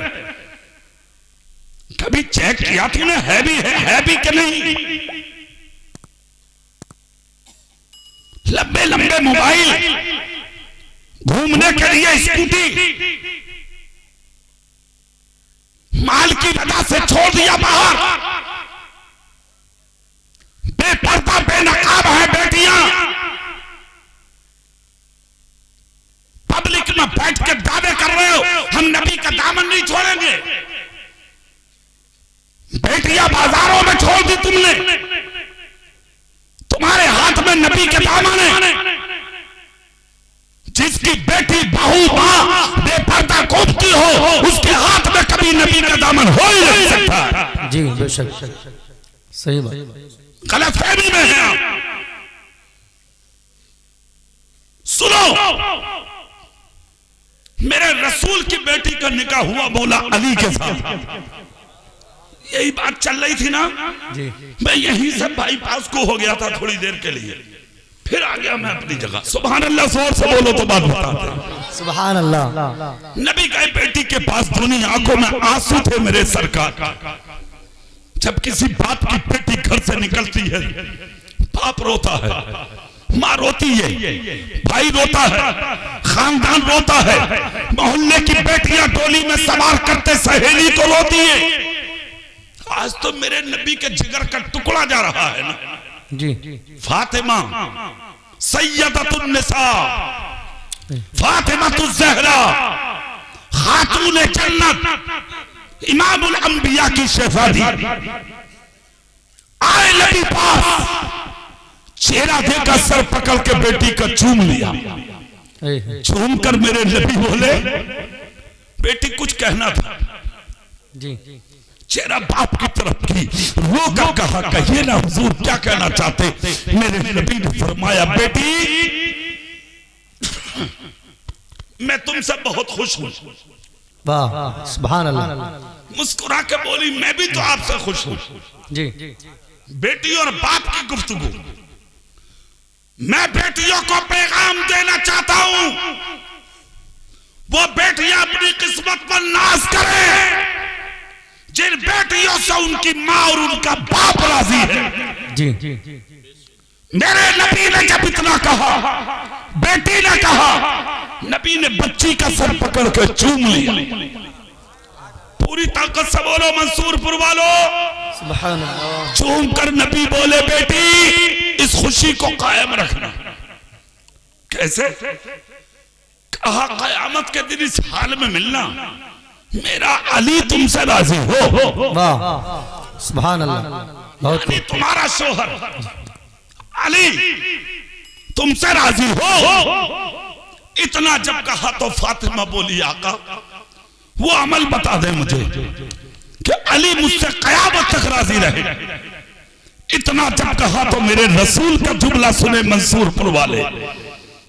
कभी चेक किया तूने है भी कि नहीं? लंबे लंबे मोबाइल, घूमने के लिए स्कूटी, माल की वजह से छोड़ दिया बाहर। बेपर्दा बेनकाब है बेटियां, पब्लिक में बैठ के दावे कर रहे हो हम नबी का दामन नहीं छोड़ेंगे। बेटियां बाजारों में छोड़ दी तुमने, तुम्हारे हाथ में नबी के दामन है। जिसकी बेटी बहू मां बेपर्दा कूदती हो, उसके हाथ में कभी नबी का दामन हो ही नहीं सकता। जी बेशक, सही बात। गलतफहमी में है आप। सुनो, मेरे रसूल की बेटी का निकाह हुआ मौला अली के साथ। यही बात चल रही थी ना जी। मैं यहीं से बाईपास को हो गया था थोड़ी देर के लिए, फिर आ गया मैं अपनी जगह। सुभान अल्लाह, जोर से बोलो तो बात बताते हैं। सुभान अल्लाह। नबी की बेटी के पास धुनी आंखों में आंसू थे मेरे सरकार। जब किसी बाप की बेटी घर से निकलती है, बाप रोता है, माँ रोती है, भाई रोता है, खानदान रोता है, मोहल्ले की बेटियां डोली में सवार करते सहेली को रोती है। आज तो मेरे नबी के जिगर का टुकड़ा जा रहा है ना जी। फातिमा सैयदतुन निसा, फातिमा ज़हरा, खातून जन्नत, इमामुल अंबिया की शहजादी आए नबी पास, चेहरा देखा, सर पकड़ के बेटी का चूम लिया। चूम कर मेरे नबी बोले, बेटी कुछ कहना था जी। चेहरा बाप की तरफ की, रो कर कहा, कहिए ना हुजूर क्या कहना चाहते। मेरे नबी ने फरमाया, बेटी मैं तुमसे बहुत खुश हूं। वाह सुभान अल्लाह। मुस्कुरा के बोली, मैं भी तो आपसे खुश हूं जी। बेटी और बाप की गुफ्तगू, मैं बेटियों को पैगाम देना चाहता हूं, वो बेटियां अपनी किस्मत पर नाज करें जिन बेटियों से उनकी माँ और उनका बाप राजी है जी। मेरे नबी ने जब इतना कहा, बेटी ने कहा, नबी ने बच्ची का सर पकड़ के चूम लिया। पूरी ताकत से बोलो मंसूरपुर वालों, सुभान अल्लाह। चूम कर नबी बोले, बेटी इस खुशी को कायम रखना। कैसे? कहा, कयामत के दिन इस हाल में मिलना, मेरा अली तुमसे राजी हो। वाह सुभान अल्लाह। बहुत यानी तुम्हारा शोहर अली तुमसे राजी हो। इतना जब कहा तो फातिमा बोली, आका वो अमल बता दे मुझे कि अली मुझसे कयामत तक राजी रहे। इतना जब कहा तो मेरे रसूल का जुमला सुने मंसूरपुर वाले,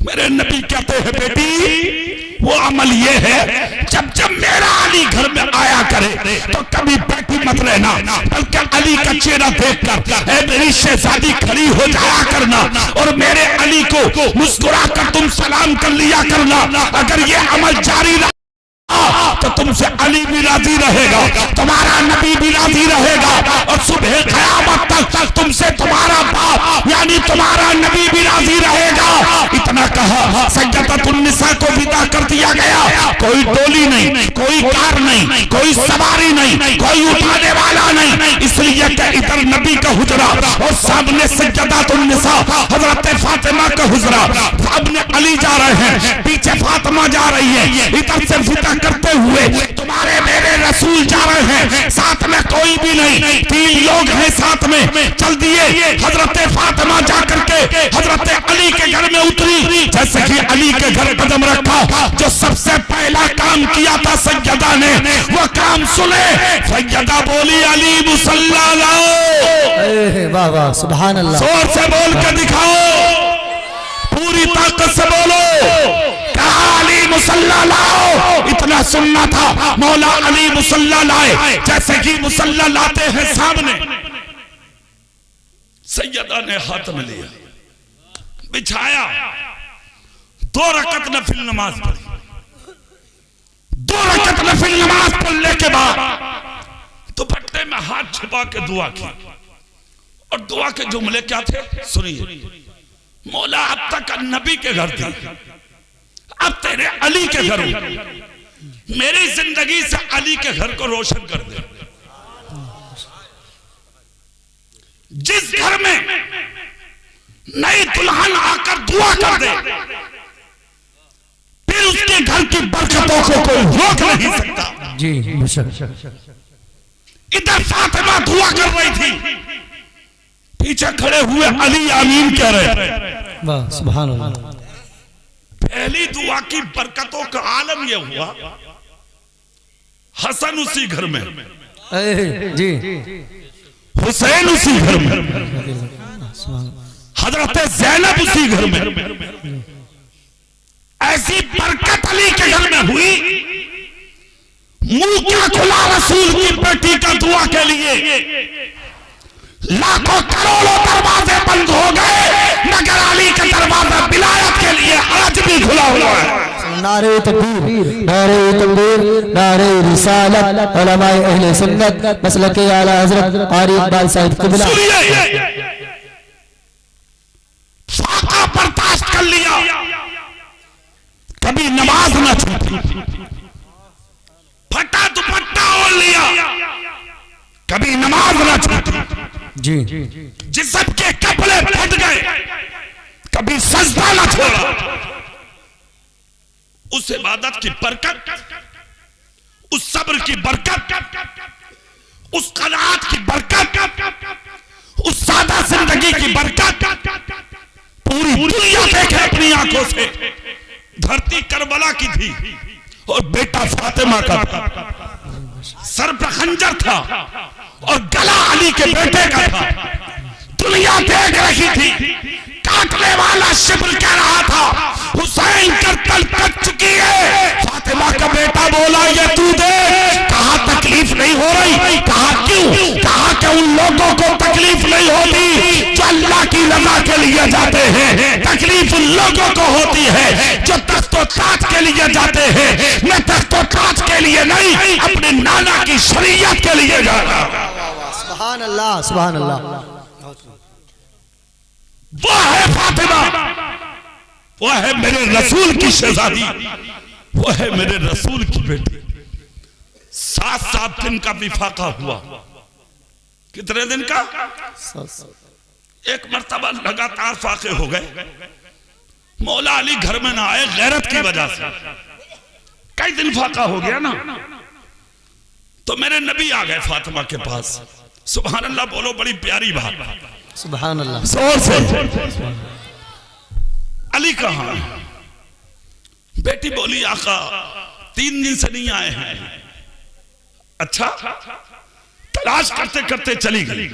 मेरे नबी कहते हैं, बेटी वो अमल ये है, जब जब मेरा अली घर में आया करे तो कभी बैठी मत रहना, बल्कि अली का चेहरा देखकर मेरी शहजादी खड़ी हो जाया करना और मेरे अली को मुस्कुरा कर तुम सलाम कर लिया करना। अगर ये अमल जारी रहा तो तुमसे अली भी राजी रहेगा, तुम्हारा नबी भी राजी रहेगा, और सुबह क़यामत तक तुमसे तुम्हारा बाप यानी तुम्हारा नबी भी राजी रहेगा। इतना कहा, सैयदतुन निसा को विदा कर दिया गया। कोई डोली नहीं, कोई कार नहीं, कोई सवारी नहीं, कोई उठाने वाला नहीं, इसलिए कि इधर नबी का हुजरा और सामने सैयदतुन निसा हजरत फातिमा का हुजरा, सामने अली जा रहे हैं, पीछे फातिमा जा रही है। इधर से विदा करते हुए तुम्हारे मेरे रसूल जा रहे हैं, साथ में कोई भी नहीं, 3 लोग हैं साथ में। चल दिए, हजरत फातिमा जा करके हजरत अली के घर में उतरी। जैसे कि अली के घर कदम रखा, जो सबसे पहला काम किया था सैयदा ने, वो काम सुने। सैयदा बोली, अली मुसल्ला लाओ। वाह वाह सुभान अल्लाह। जोर से बोल के दिखाओ, पूरी ताकत से बोलो। कहा, अली मुसल्ला लाओ। इतना सुनना था, मौला अली मुसल्ला लाए। जैसे कि मुसल्ला लाते हैं सामने, सैयदा ने हाथ में लिया, बिछाया, 2 रकत नफिल नमाज पढ़ी। 2 रकत नफिल नमाज पढ़ने के बाद दुपट्टे में हाथ छुपा के दुआ की, और दुआ के जुमले क्या थे सुनिए। मौला अब तक नबी के घर थी, अब तेरे अली के घर हूं, मेरी जिंदगी से अली के घर को रोशन कर दे। जिस घर में नई दुल्हन आकर दुआ कर दे, फिर उसके घर की बरकतों को कोई रोक नहीं सकता। जी बेशक। इधर फातिमा दुआ कर रही थी, पीछे खड़े हुए अली आमीन कह रहे। वाह सुभान अल्लाह। पहली दुआ की बरकतों का आलम यह हुआ, हसन उसी घर में, जी, हुसैन उसी घर में, हजरत ज़ैनब उसी घर में। ऐसी बरकत अली के घर में हुई, मुंह क्या खुला रसूल की बेटी का दुआ के लिए। लाखों करोड़ों दरवाजे बंद हो गए, मगर अली का दरवाजा विलायत के लिए आज भी खुला हुआ है। नारे तकबीर, नारे तकबीर, नारे रिसालत, उलमाए अहले सुन्नत मसलके आला हजरत कारी इकबाल साहिब क़िबला। फाका बर्दाश्त कर लिया, कभी नमाज न छूटी, फटा दुपट्टा ओढ़ लिया, कभी नमाज न छूटी जी। जिस्म के कपड़े फट गए, कभी सजदा न छोड़ा। उस इबादत की बरकत, उस सब्र की बरकत, उस क़नाअत की बरकत, उस सादा जिंदगी की बरकत पूरी दुनिया देखे अपनी आंखों से। धरती करबला की थी और बेटा फातिमा का सर पर खंजर था और गला अली के बेटे का था। दुनिया देख रही थी, काटने वाला शिब्र कह रहा था हुसैन कत्ल कर चुकी है। फातिमा का बेटा बोला ये तू देख, कहा तकलीफ नहीं हो रही, कहा क्यों, कहा कि उन लोगों को तकलीफ नहीं होती जो अल्लाह की रजा के लिए जाते हैं, तकलीफ उन लोगों को होती है जो तख्तो ताज के लिए जाते हैं। मैं तख्तो ताज के लिए नहीं, अपने नाना की शरीयत के लिए जा रहा हूं। सुभान अल्लाह, सुभान अल्लाह। वो है फातिमा, वो है मेरे रसूल की शहजादी, वो है मेरे रसूल की बेटी। 7 दिन का विफाका हुआ। कितने दिन का? एक मर्तबा लगातार फाके हो गए। मौला अली घर में ना आए गैरत की वजह से। कई दिन फाका हो गया ना, तो मेरे नबी आ गए फातिमा के पास। सुभान अल्लाह बोलो, बड़ी प्यारी बात। सुभान अल्लाह। जोर से। अली कहाँ? बेटी बोली आका 3 दिन से नहीं आए हैं। अच्छा, तलाश करते करते चली गई।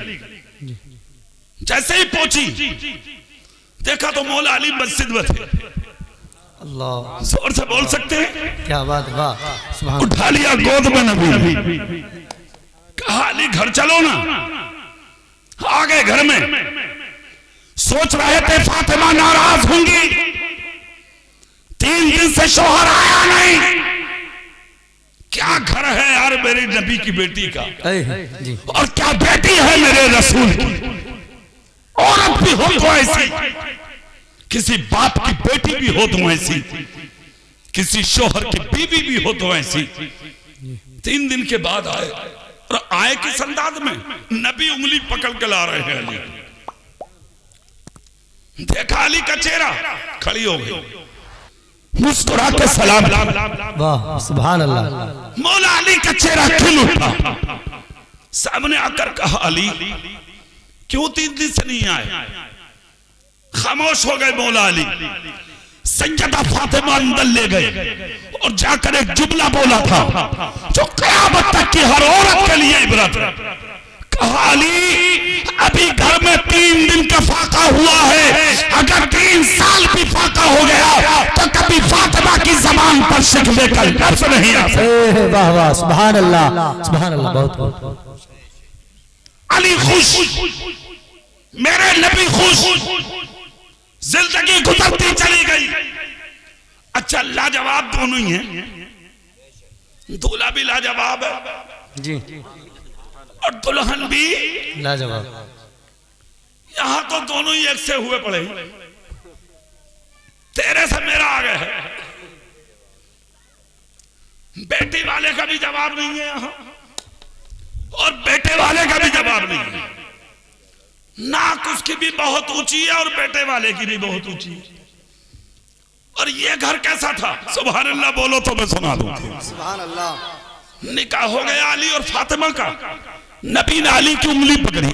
जैसे ही पहुंची देखा तो मौला अली मस्जिद में थे। अल्लाह, जोर से बोल सकते हैं? क्या बात, वाह, सुभान। उठा लिया गोद में नबी, कहा अली घर चलो ना। आ गए घर में। सोच रहे थे फातिमा नाराज होंगी, 3 दिन से शौहर आया नहीं। क्या घर है यार मेरी नबी की बेटी का, जी। और क्या बेटी है मेरे रसूल की। औरत भी हो तो ऐसी, किसी बाप की बेटी भी हो तो ऐसी, किसी शौहर की बीवी भी हो तो ऐसी। 3 दिन के बाद आए, और आए किस अंदाज में? नबी उंगली पकड़ के ला रहे हैं अली। देखा अली का चेहरा, खड़ी हो गई, मुस्कुरा के सलाम। वाह, सुभान अल्लाह। मौला अली का चेहरा खिल उठा। सामने आकर कहा अली क्यों 3 दिन से नहीं आए? खामोश हो गए मौला अली। सैयदा फातिमा अंदर ले गए और जाकर एक जुमला बोला था जो क़यामत तक की हर औरत के लिए इबरत है। कहा अली अभी घर में 3 दिन का फाका हुआ है, अगर 3 साल भी फाका हो गया तो कभी फातिमा की ज़बान पर शिकवे का लफ्ज़ नहीं आ सकता। वाह वाह, सुभान अल्लाह, सुभान अल्लाह। बहुत बहुत अली खुश, मेरे नबी खुश। जिंदगी गुजरती चली गई। अच्छा, लाजवाब दोनों ही हैं, दूल्हा भी लाजवाब है जी, और दुल्हन भी लाजवाब। यहां तो दोनों ही एक से हुए पड़े। तेरे से मेरा आ गया है। बेटी वाले का भी जवाब नहीं है यहां, और बेटे वाले का भी जवाब नहीं है। नाक उसकी भी बहुत ऊंची है और बेटे वाले की भी बहुत ऊंची है। और ये घर कैसा था? सुभान अल्लाह बोलो तो मैं सुना दूं। सुभान अल्लाह। निकाह हो गया अली और फातिमा का। नबी ने अली की उंगली पकड़ी,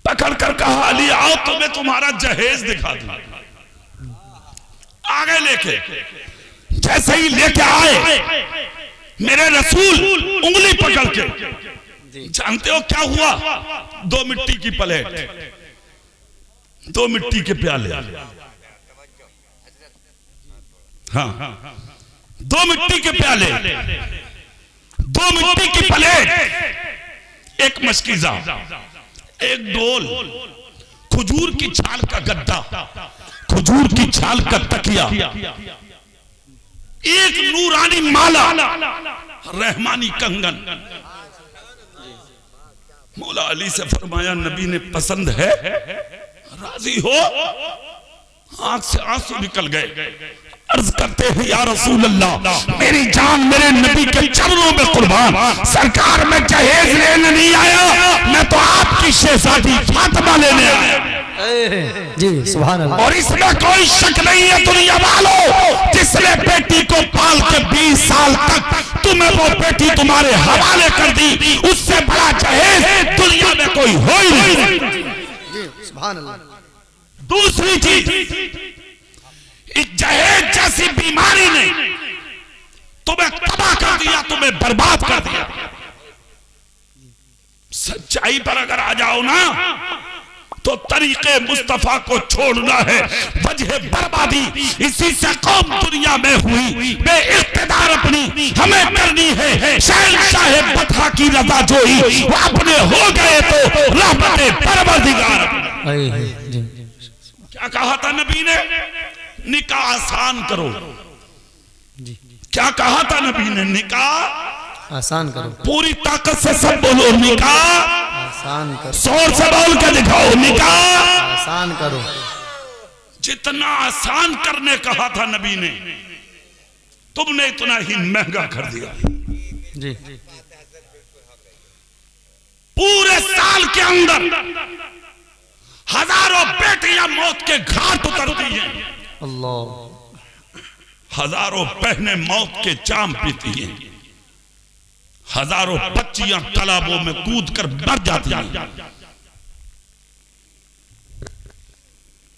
पकड़ कर कहा अली आओ तुम्हें तुम्हारा जहेज दिखा दूं। आगे लेके, जैसे ही लेके आए मेरे रसूल उंगली पकड़ के, जानते हो क्या हुआ? 2 मिट्टी की प्लेट, 2 मिट्टी के प्याले। हाँ, 2 मिट्टी के प्याले, 2 मिट्टी की प्लेट, एक मशकीजा, एक डोल, खजूर की छाल का गद्दा, खजूर की छाल का तकिया, एक नूरानी माला, रहमानी कंगन। मौला अली से फरमाया नबी ने पसंद है, राजी हो? आंख से आंसू निकल गए। अर्ज करते हैं या रसूल अल्लाह, मेरी जान मेरे नबी के चरणों में कुर्बान, सरकार में जहेज लेने नहीं आया, मैं तो आपकी शहजादी फातिमा लेने आया। जी सुभान अल्लाह। और इसमें कोई शक नहीं है दुनिया वालों, जिसने बेटी को पाल के 20 साल तक तुम्हें वो बेटी तुम्हारे हवाले कर दी, उससे बड़ा जहेज दुनिया में कोई हो ही नहीं। सुभान अल्लाह। दूसरी चीज, इस जहेज जैसी बीमारी ने तुम्हें तबाह कर दिया, तुम्हें बर्बाद कर दिया। सच्चाई पर अगर आ जाओ ना तो तरीके मुस्तफा को छोड़ना है वजह बर्बादी। इसी से कौम दुनिया में हुई बेइख्तियार अपनी हमें करनी है। शहंशाह बतहा की रज़ा जोई, वो अपने हो गए तो रहमते परवरदिगार। क्या कहा था नबी ने? निकाह आसान करो। क्या कहा था नबी ने? निकाह आसान करो। पूरी ताकत से सब बोलो, निकाह आसान करो। जोर से बोल के दिखाओ, निकाह आसान करो। जितना आसान करने कहा था नबी ने, तुमने इतना ही महंगा कर दिया। जी। पूरे साल के अंदर हजारों बेटियां मौत के घाट उतरती हैं, अल्लाह। हजारों बहनें मौत के जाम पीती हैं, हजारों बच्चियां तालाबों में कूद कर मर जाती हैं।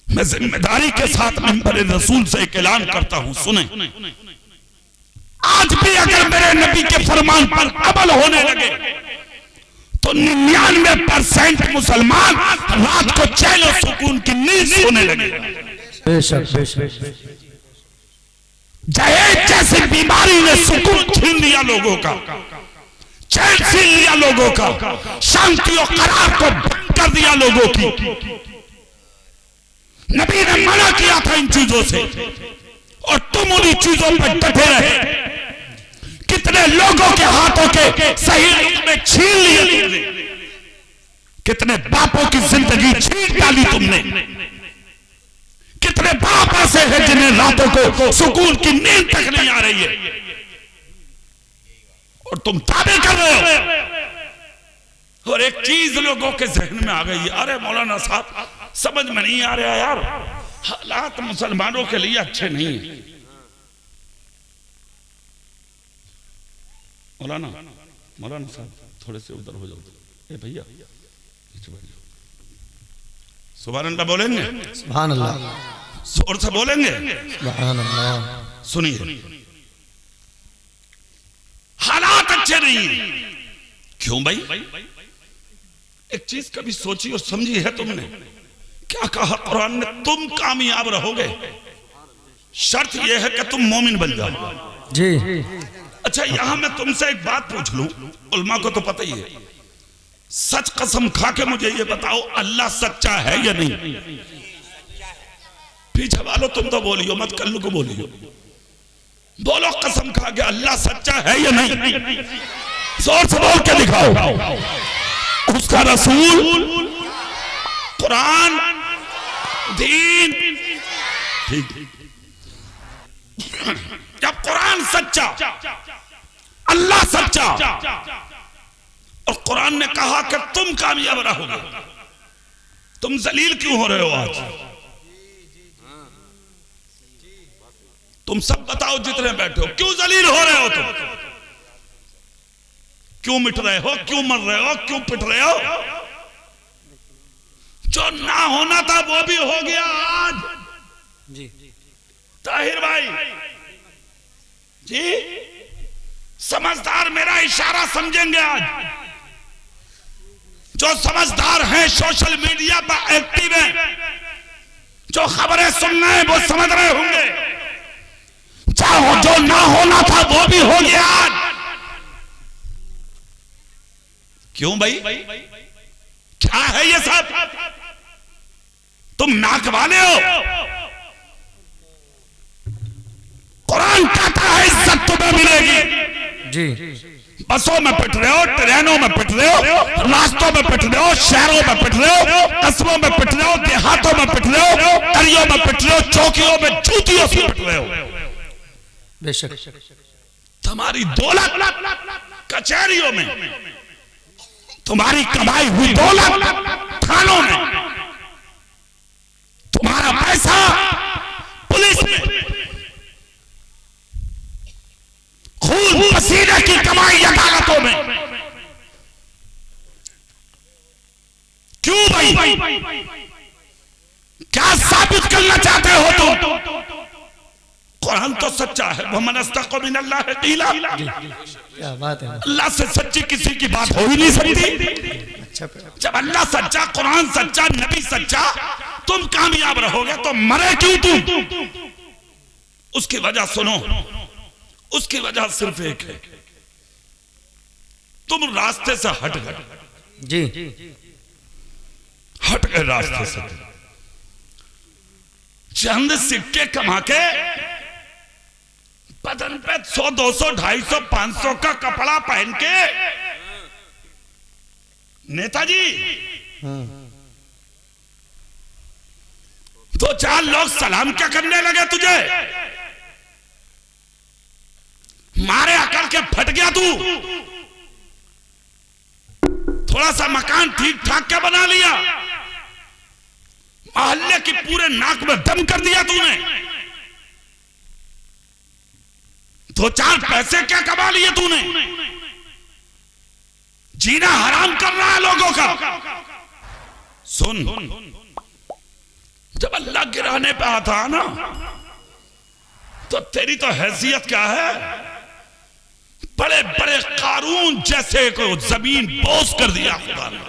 मैं जिम्मेदारी के साथ मिंबर रसूल से एक ऐलान करता हूं, सुने। आज भी अगर मेरे नबी के फरमान पर अमल होने लगे तो 99% मुसलमान रात को चैन और सुकून की नींद सोने लगे। बेशक बेशक। जहेज जैसी बीमारी ने सुकून छीन लिया लोगों का, चैन छीन लिया लोगों का, शांति और करार को भंग कर दिया लोगों की। नबी ने मना किया था इन चीजों से और तुम उन्हीं चीजों पर डटे रहे। कितने लोगों के हाथों के सही में छीन लिए तुमने, कितने बापों की जिंदगी छीन डाली तुमने, कितने बाप ऐसे हैं जिन्हें रातों को सुकून की नींद तक नहीं आ रही है और तुम दावे कर रहे हो। और एक चीज लोगों के जहन में आ गई है, अरे मौलाना साहब समझ में नहीं आ रहा यार, हालात मुसलमानों के लिए अच्छे नहीं है। मौलाना साहब थोड़े से उधर हो जाओ। ए भैया सुभान अल्लाह बोलेंगे? सुभान अल्लाह। जोर से बोलेंगे? सुभान अल्लाह। सुनिए, हालात अच्छे नहीं। क्यों भाई? एक चीज कभी सोची और समझी है तुमने? क्या कहा कुरान ने? तुम कामयाब रहोगे, शर्त यह है कि तुम मोमिन बन जाओ। जी। अच्छा, यहां मैं तुमसे एक बात पूछ लूं, उल्मा को तो पता ही है, सच कसम खा के मुझे ये बताओ, अल्लाह सच्चा है या नहीं? पीछे वालों तुम तो बोलियो मत, कल्लू को बोलियो। बोलो कसम खा के, अल्लाह सच्चा है या नहीं? जोर से बोल के दिखाओ। उसका रसूल, कुरान, दीन, ठीक। जब कुरान सच्चा, अल्लाह सच्चा और कुरान ने कहा कि तुम कामयाब रहोगे, तुम जलील क्यों हो रहे हो आज? तुम सब बताओ जितने बैठे हो, क्यों जलील हो रहे हो? तुम क्यों मिट रहे हो? क्यों मर रहे हो? क्यों पिट रहे हो? जो ना होना था वो भी हो गया आज। जी। ताहिर भाई जी, समझदार मेरा इशारा समझेंगे आज। जो समझदार हैं सोशल मीडिया पर एक्टिव हैं, जो खबरें सुन रहे हैं वो समझ रहे होंगे, चाहो जो ना होना था वो भी हो गया आज। क्यों भाई? क्या है ये सब? तुम नाक वाले हो? कुरान कुरान कहता है इज्जत तुम्हें मिलेगी। जी बसों में पिट रहे हो, ट्रेनों में पिट रहे हो, रास्तों में पिट रहे हो, शहरों में पिट रहे हो, कस्बों में पिट रहे हो, देहातों में पिट रहे हो, गलियों में पिट रहे हो, चौकियों में जूतियों से पिट रहे हो। बेशक तुम्हारी दौलत कचहरियों में, तुम्हारी कमाई हुई दौलत थानों में, तुम्हारा पैसा पुलिस में, खून पसीने की कमाई अदालतों में। क्यों भाई? क्या साबित करना चाहते हो तुम? कुरान तो सच्चा है। वमन अस्तक़ु मिनल्लाह क़ीला। क्या बात है। अल्लाह से सच्ची किसी की बात हो ही नहीं सकती। जब अल्लाह सच्चा, कुरान सच्चा, नबी सच्चा, तुम कामयाब रहोगे तो मरे क्यों तुम? उसकी वजह सुनो, उसकी वजह सिर्फ एक है, तुम रास्ते से हट गए। जी हट गए रास्ते से। चंद सिक्के कमा के बदन पे 100, 200, 250, 500 का कपड़ा पहन के नेताजी, 2-4 लोग सलाम क्या करने लगे तुझे? मारे अकड़ के फट गया तू। थोड़ा सा मकान ठीक ठाक क्या बना लिया, मोहल्ले की पूरे नाक में दम कर दिया तूने। 2-4 पैसे क्या कमा लिए तूने? जीना हराम कर रहा है लोगों का। सुन, जब अल्लाह गिराने पे आता ना, तो तेरी तो हैसियत क्या है? बड़े बड़े कारून जैसे को जमीन बोझ कर दिया खुदा ने,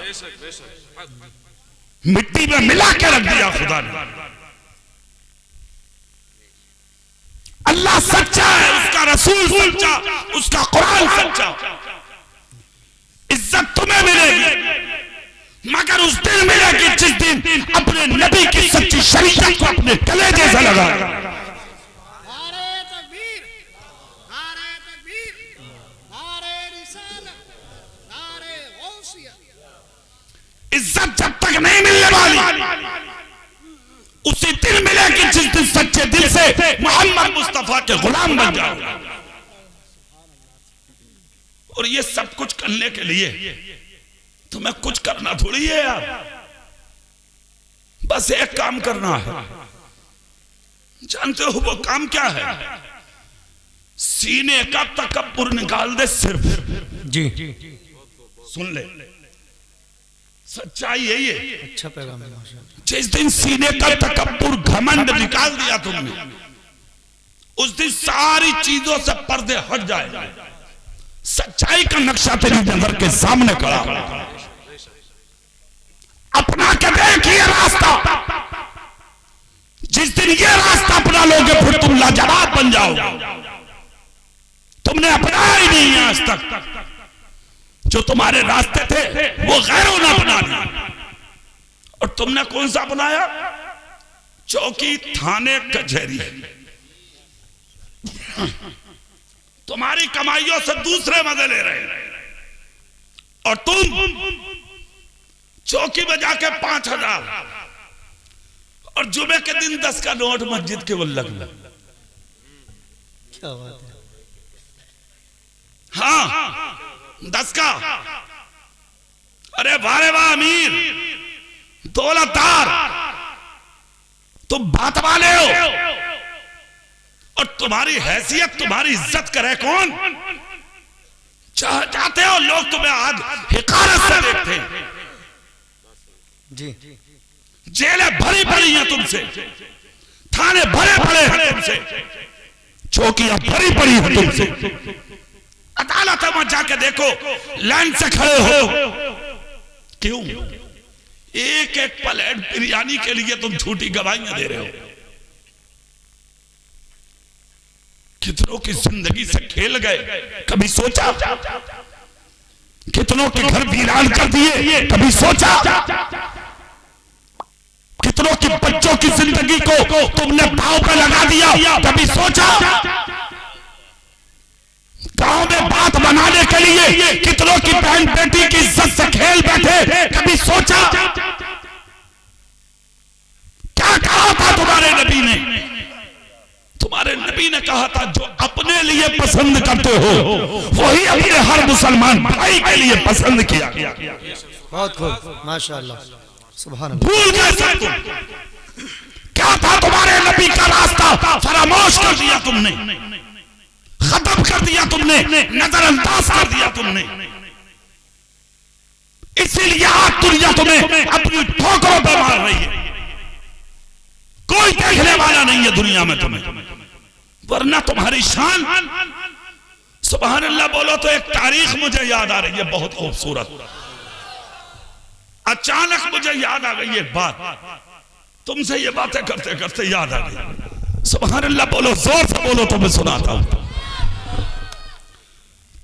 मिट्टी में मिला के रख दिया खुदा ने। अल्लाह सच्चा है, उसका रसूल सच्चा, उसका कुरान सच्चा। इज्जत तुम्हें मिलेगी, मगर उस दिन मिलेगी जिस दिन अपने नबी की सच्ची शरीयत को अपने गले जैसा लगा। इज्जत जब तक नहीं मिलने वाली, उसी दिन मिलेगी जिस दिन सच्चे दिल से मोहम्मद मुस्तफा के गुलाम बन जाओ। और ये सब कुछ करने के लिए तुम्हें कुछ करना थोड़ी है यार, बस एक काम करना है। जानते हो वो काम क्या है? सीने का तकब्बुर निकाल दे सिर्फ। जी सुन ले, सच्चाई यही है। अच्छा पैगाम है। जिस दिन सीने का तकब्बुर, घमंड निकाल दिया तुमने, उस दिन सारी चीजों से पर्दे हट जाएंगे। सच्चाई का नक्शा तेरी नजर के सामने खड़ा होगा। अपना के देखिए रास्ता। जिस दिन ये रास्ता अपना लोगे फिर तुम लाजवाब बन जाओगे। तुमने अपनाया ही नहीं है आज तक। जो तुम्हारे रास्ते थे वो गैरों ने अपना लिया, और तुमने कौन सा अपनाया? चौकी, थाने, कचहरी। तुम्हारी कमाइयों से दूसरे मजे ले रहे हैं, और तुम चौकी में जाके 5000 और जुमे के दिन 10 का नोट मस्जिद के वल्लग में। क्या बात है। हाँ, 10 का। अरे वाह वाह अमीर, दौलतदार, तुम बात वाले हो, और तुम्हारी हैसियत, तुम्हारी इज्जत करे कौन? चाहते हो लोग तुम्हें आज हिकारत से देखते हैं। जी जेलें भरी भरी हैं तुमसे, थाने भरे भरे हैं तुमसे, चौकियां भरी भरी हैं तुमसे। अदालत में जाके देखो, लाइन से खड़े हो। क्यों? एक एक प्लेट बिरयानी के लिए तुम झूठी गवाहियां दे रहे हो। कितनों की जिंदगी से खेल गए, कभी सोचा? कितनों के घर वीरान कर दिए, कभी सोचा? कितनों के बच्चों की जिंदगी को तुमने भाव पे लगा दिया, कभी सोचा? गांव में बात बनाने के लिए कितनों की बहन बेटी की इज्जत से खेल बैठे। कभी सोचा क्या कहा था तुम्हारे नबी ने? तुम्हारे नबी ने कहा था जो अपने लिए पसंद करते हो वही अपने हर मुसलमान भाई के लिए पसंद किया। बहुत खूब, माशाअल्लाह, सुभान अल्लाह। भूल गए सब तुम। क्या था तुम्हारे नबी का रास्ता? फरामोश कर दिया तुमने, खत्म कर दिया तुमने, नजरअंदाज कर दिया तुमने। इसीलिए आज दुनिया तुम्हें अपनी ठोकरों पर मार रही है। कोई देखने वाला नहीं है दुनिया में तुम्हें, वरना तुम्हारी शान। सुभान अल्लाह बोलो तो एक तारीख मुझे याद आ रही है बहुत खूबसूरत। अचानक मुझे याद आ गई एक बात, तुमसे ये बातें करते करते याद आ गई। सुभान अल्लाह बोलो, जोर से बोलो तो मैं सुनाता हूं।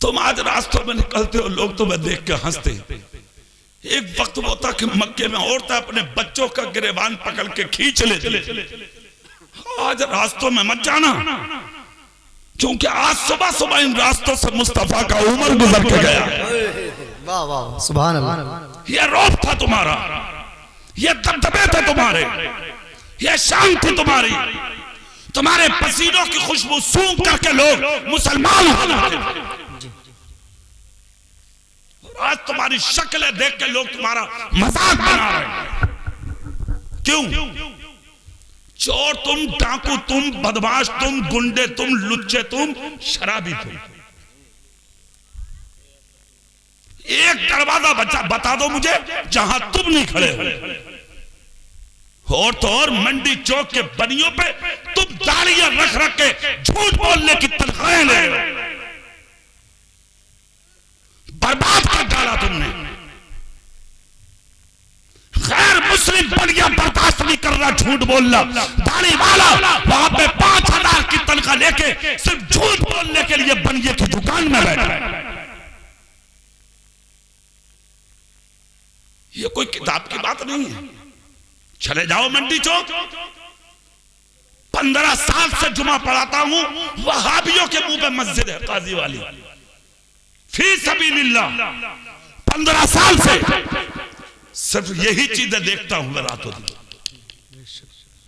तुम आज रास्तों में निकलते हो, लोग तुम्हें देख के हंसते। एक वक्त वो था कि मक्के में औरतें अपने बच्चों का गिरेबान पकड़ के खींच लेती। आज रास्तों में मत जाना, क्योंकि आज सुबह सुबह इन रास्तों से मुस्तफा का उमर गुजर के गया। वाह वाह, सुभान अल्लाह। ये रौब था तुम्हारा, ये दबदबे थे तुम्हारे, ये शान थी तुम्हारी। तुम्हारे पसीनों की खुशबू सूंघ करके लोग मुसलमान हो जाते थे। आज तुम्हारी शक्लें देख के लोग तुम्हारा मजाक बना रहे हैं। क्यों? चोर तुम, डाकू तुम, बदमाश तुम, गुंडे तुम, लुच्चे तुम, शराबी तुम। एक दरवाजा बता दो मुझे जहां तुम नहीं खड़े हो। और तो और मंडी चौक के बनियों पे तुम दाढ़ियां रख रख के झूठ बोलने की तनख्वाहें ले रहे हो। बर्बाद कर डाला तुमने। खैर मुस्लिम बनिया बर्दाश्त नहीं कर रहा झूठ बोलना। दाढ़ी वाला वहां पे 5,000 की तनख्वाह लेके सिर्फ झूठ बोलने के लिए बनिए की दुकान में बैठा है। ये कोई किताब की बात नहीं है। चले जाओ मंडी चौक, 15 साल से जुमा पढ़ाता हूं, वहाबियों के मुंह पे मस्जिद है काजी वाली, फी सबीलिल्लाह। 15 साल से सिर्फ यही चीजें देखता हूं मैं रातों दिन।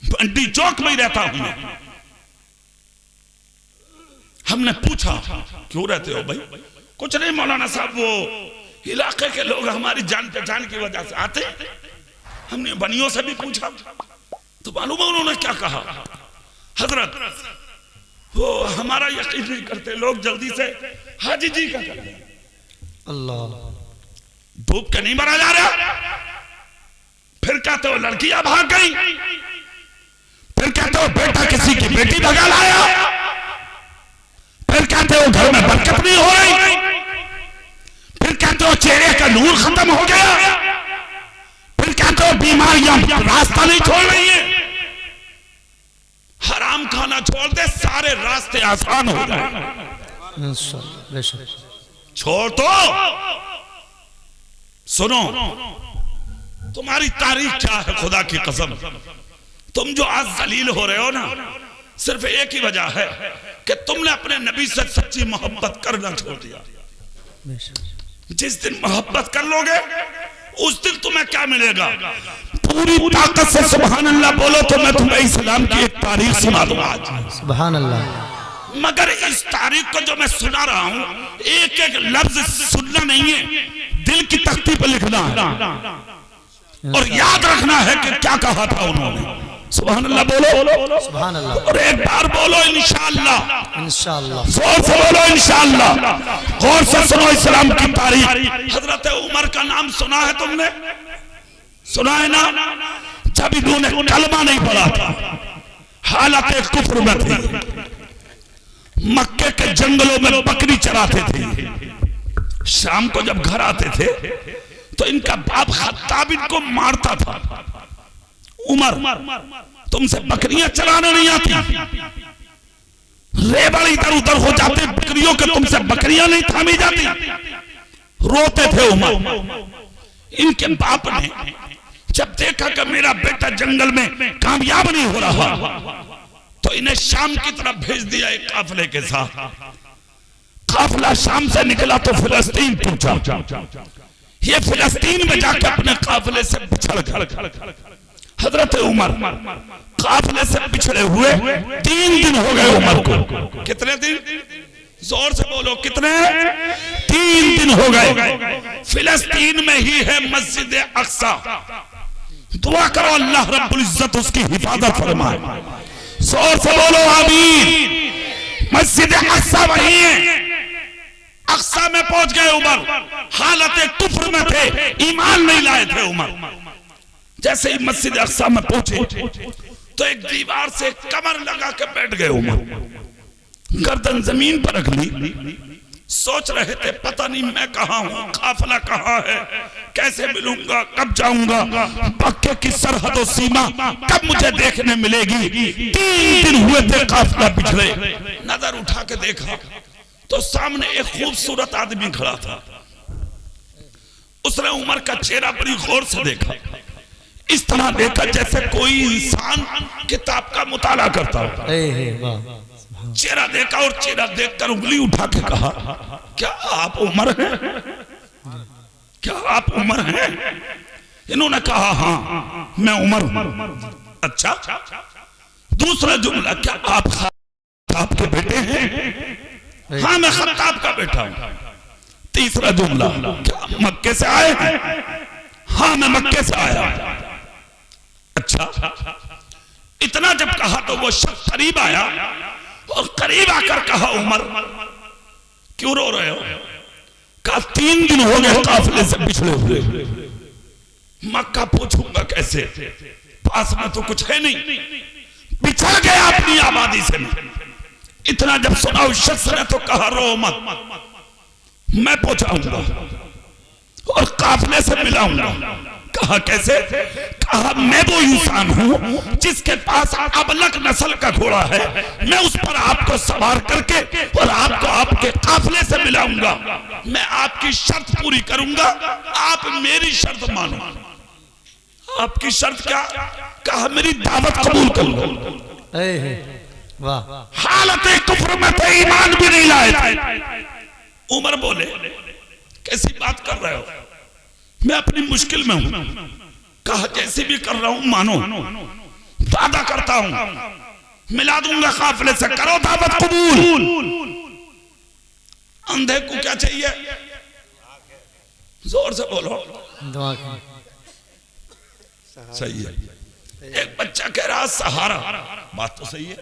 मंडी चौक में ही रहता हूं मैं। हमने पूछा क्यों रहते हो भाई? कुछ नहीं मौलाना साहब, वो इलाके के लोग हमारी जान पहचान की वजह से आते। हमने बनियों से भी पूछा तो मालूम है उन्होंने क्या कहा? हजरत वो हमारा यकीन नहीं करते लोग, जल्दी से हाजी जी का कर अल्लाह। धूप के नहीं मरा जा रहा, फिर कहते हो लड़कियां भाग गई, फिर कहते हो बेटा किसी की बेटी भगा लाया, फिर कहते हो घर में बरकत नहीं हो रही, फिर कहते हो चेहरे का नूर खत्म हो गया, फिर कहते हो बीमारियां रास्ता नहीं छोड़ रही है। हराम खाना छोड़ दे, सारे रास्ते आसान हो जाए। छोड़ दो। सुनो, तुम्हारी तारीख क्या है? खुदा की कसम, तुम जो आज जलील हो रहे हो ना, सिर्फ एक ही वजह है कि तुमने अपने नबी से सच्ची मोहब्बत करना छोड़ दिया। जिस दिन मोहब्बत कर लोगे उस दिन तुम्हें क्या मिलेगा? पूरी ताकत से सुभान अल्लाह बोलो तो मैं तुम्हें इस्लाम की एक तारीख सुना दूंगा आज। सुभान अल्लाह। मगर इस तारीख को जो मैं सुना रहा हूं, एक एक लफ्ज सुनना नहीं है, दिल की तख्ती पर लिखना है और याद रखना है कि क्या कहा था उन्होंने। सुभान अल्लाह बोलो, सुभान अल्लाह, और एक बार बोलो इंशाअल्लाह, इंशाअल्लाह, जोर से बोलो इंशाअल्लाह। गौर से सुनो इस्लाम की तारीख। हजरत उमर का नाम सुना है तुमने? सुना है ना? जब इन्होंने कलमा नहीं पढ़ा था, हालत कुफ्र में थी, मक्के के जंगलों में बकरी चराते थे, शाम को जब घर आते थे तो इनका बाप खत्ताब इनको मारता था। उमर, तुमसे बकरियां चराने नहीं आती, रेबड़ इधर उधर हो जाते बकरियों के, तुमसे बकरियां नहीं थामी जाती। रोते थे उमर। इनके बाप ने जब देखा कि मेरा बेटा जंगल में कामयाब नहीं हो रहा तो इन्हें शाम की तरफ भेज दिया एक काफले के साथ। काफिला शाम से निकला तो फिलिस्तीन पहुंचा। ये फिलिस्तीन में जाकर अपने काफिले से बिछड़ गए। हजरत उमर काफिले से पिछड़े हुए 3 दिन हो गए उमर को। कितने दिन? जोर से बोलो, कितने? 3 दिन हो गए। फिलिस्तीन में ही है मस्जिद अक्सा। दुआ करो अल्लाह रब्बुल इज्जत उसकी हिफाजत फरमाए। जोर से बोलो आमीन। मस्जिद अक्सा वही है। अक्सा में पहुंच गए उमर। हालत कुफ्र में थे, ईमान नहीं लाए थे उमर। जैसे ही मस्जिद अक्सा में पहुंचे तो एक दीवार से कमर लगा के बैठ गए उमर। गर्दन जमीन पर रख ली। सोच रहे थे पता नहीं मैं कहां हूं, काफिला कहां है, कैसे मिलूंगा, कब जाऊंगा, मक्के की सरहद और सीमा कब मुझे देखने मिलेगी। 3 दिन हुए थे काफिला पिछड़े। नजर उठा के देखा तो सामने एक खूबसूरत आदमी खड़ा था। उसने उमर का चेहरा बड़ी गौर से देखा। इस तरह देखा जैसे कोई इंसान किताब का मुताला करता हो। चेहरा देखा और चेहरा देखकर उंगली उठा के कहा, क्या आप उमर हैं? क्या आप उमर हैं? इन्होंने कहा हाँ मैं उमर हूं। अच्छा, दूसरा जुमला, क्या आप खत्ताब के बेटे हैं? हाँ मैं खत्ताब का बेटा हूं। तीसरा जुमला, क्या मक्के से आए हैं? हाँ मैं मक्के से आया। अच्छा, इतना जब कहा तो वो शख्स करीब आया और करीब आकर कहा उमर क्यों रो रहे हो? कहा 3 दिन हो गए काफिले से पिछड़े हुए। मक्का पूछूंगा कैसे, पास में तो कुछ है नहीं, पिछड़ गया अपनी आबादी से। इतना जब सुना उस शख्स ने तो कहा रो मत, मैं पहुंचाऊंगा और काफिले से मिलाऊंगा। कहा कैसे? कहा मैं वो इंसान हूं जिसके पास अबलक नस्ल का घोड़ा है। मैं उस पर आपको सवार करके और आपको आपके काफिले से मिलाऊंगा। मैं आपकी शर्त पूरी करूंगा, आप मेरी शर्त मानो। आपकी शर्त क्या? कहा मेरी दावत कबूल कर लो। हालत कुफ्र में थे, ईमान भी नहीं लाए थे। उमर बोले कैसी बात कर रहे हो? मैं अपनी मुश्किल में हूं। कहा जैसे भी कर रहा हूं मानो, वादा करता हूं मिला दूंगा काफिले से, करो दावत कबूल। अंधे को क्या चाहिए? जोर से बोलो। सही है। एक बच्चा कह रहा सहारा, बात तो सही है।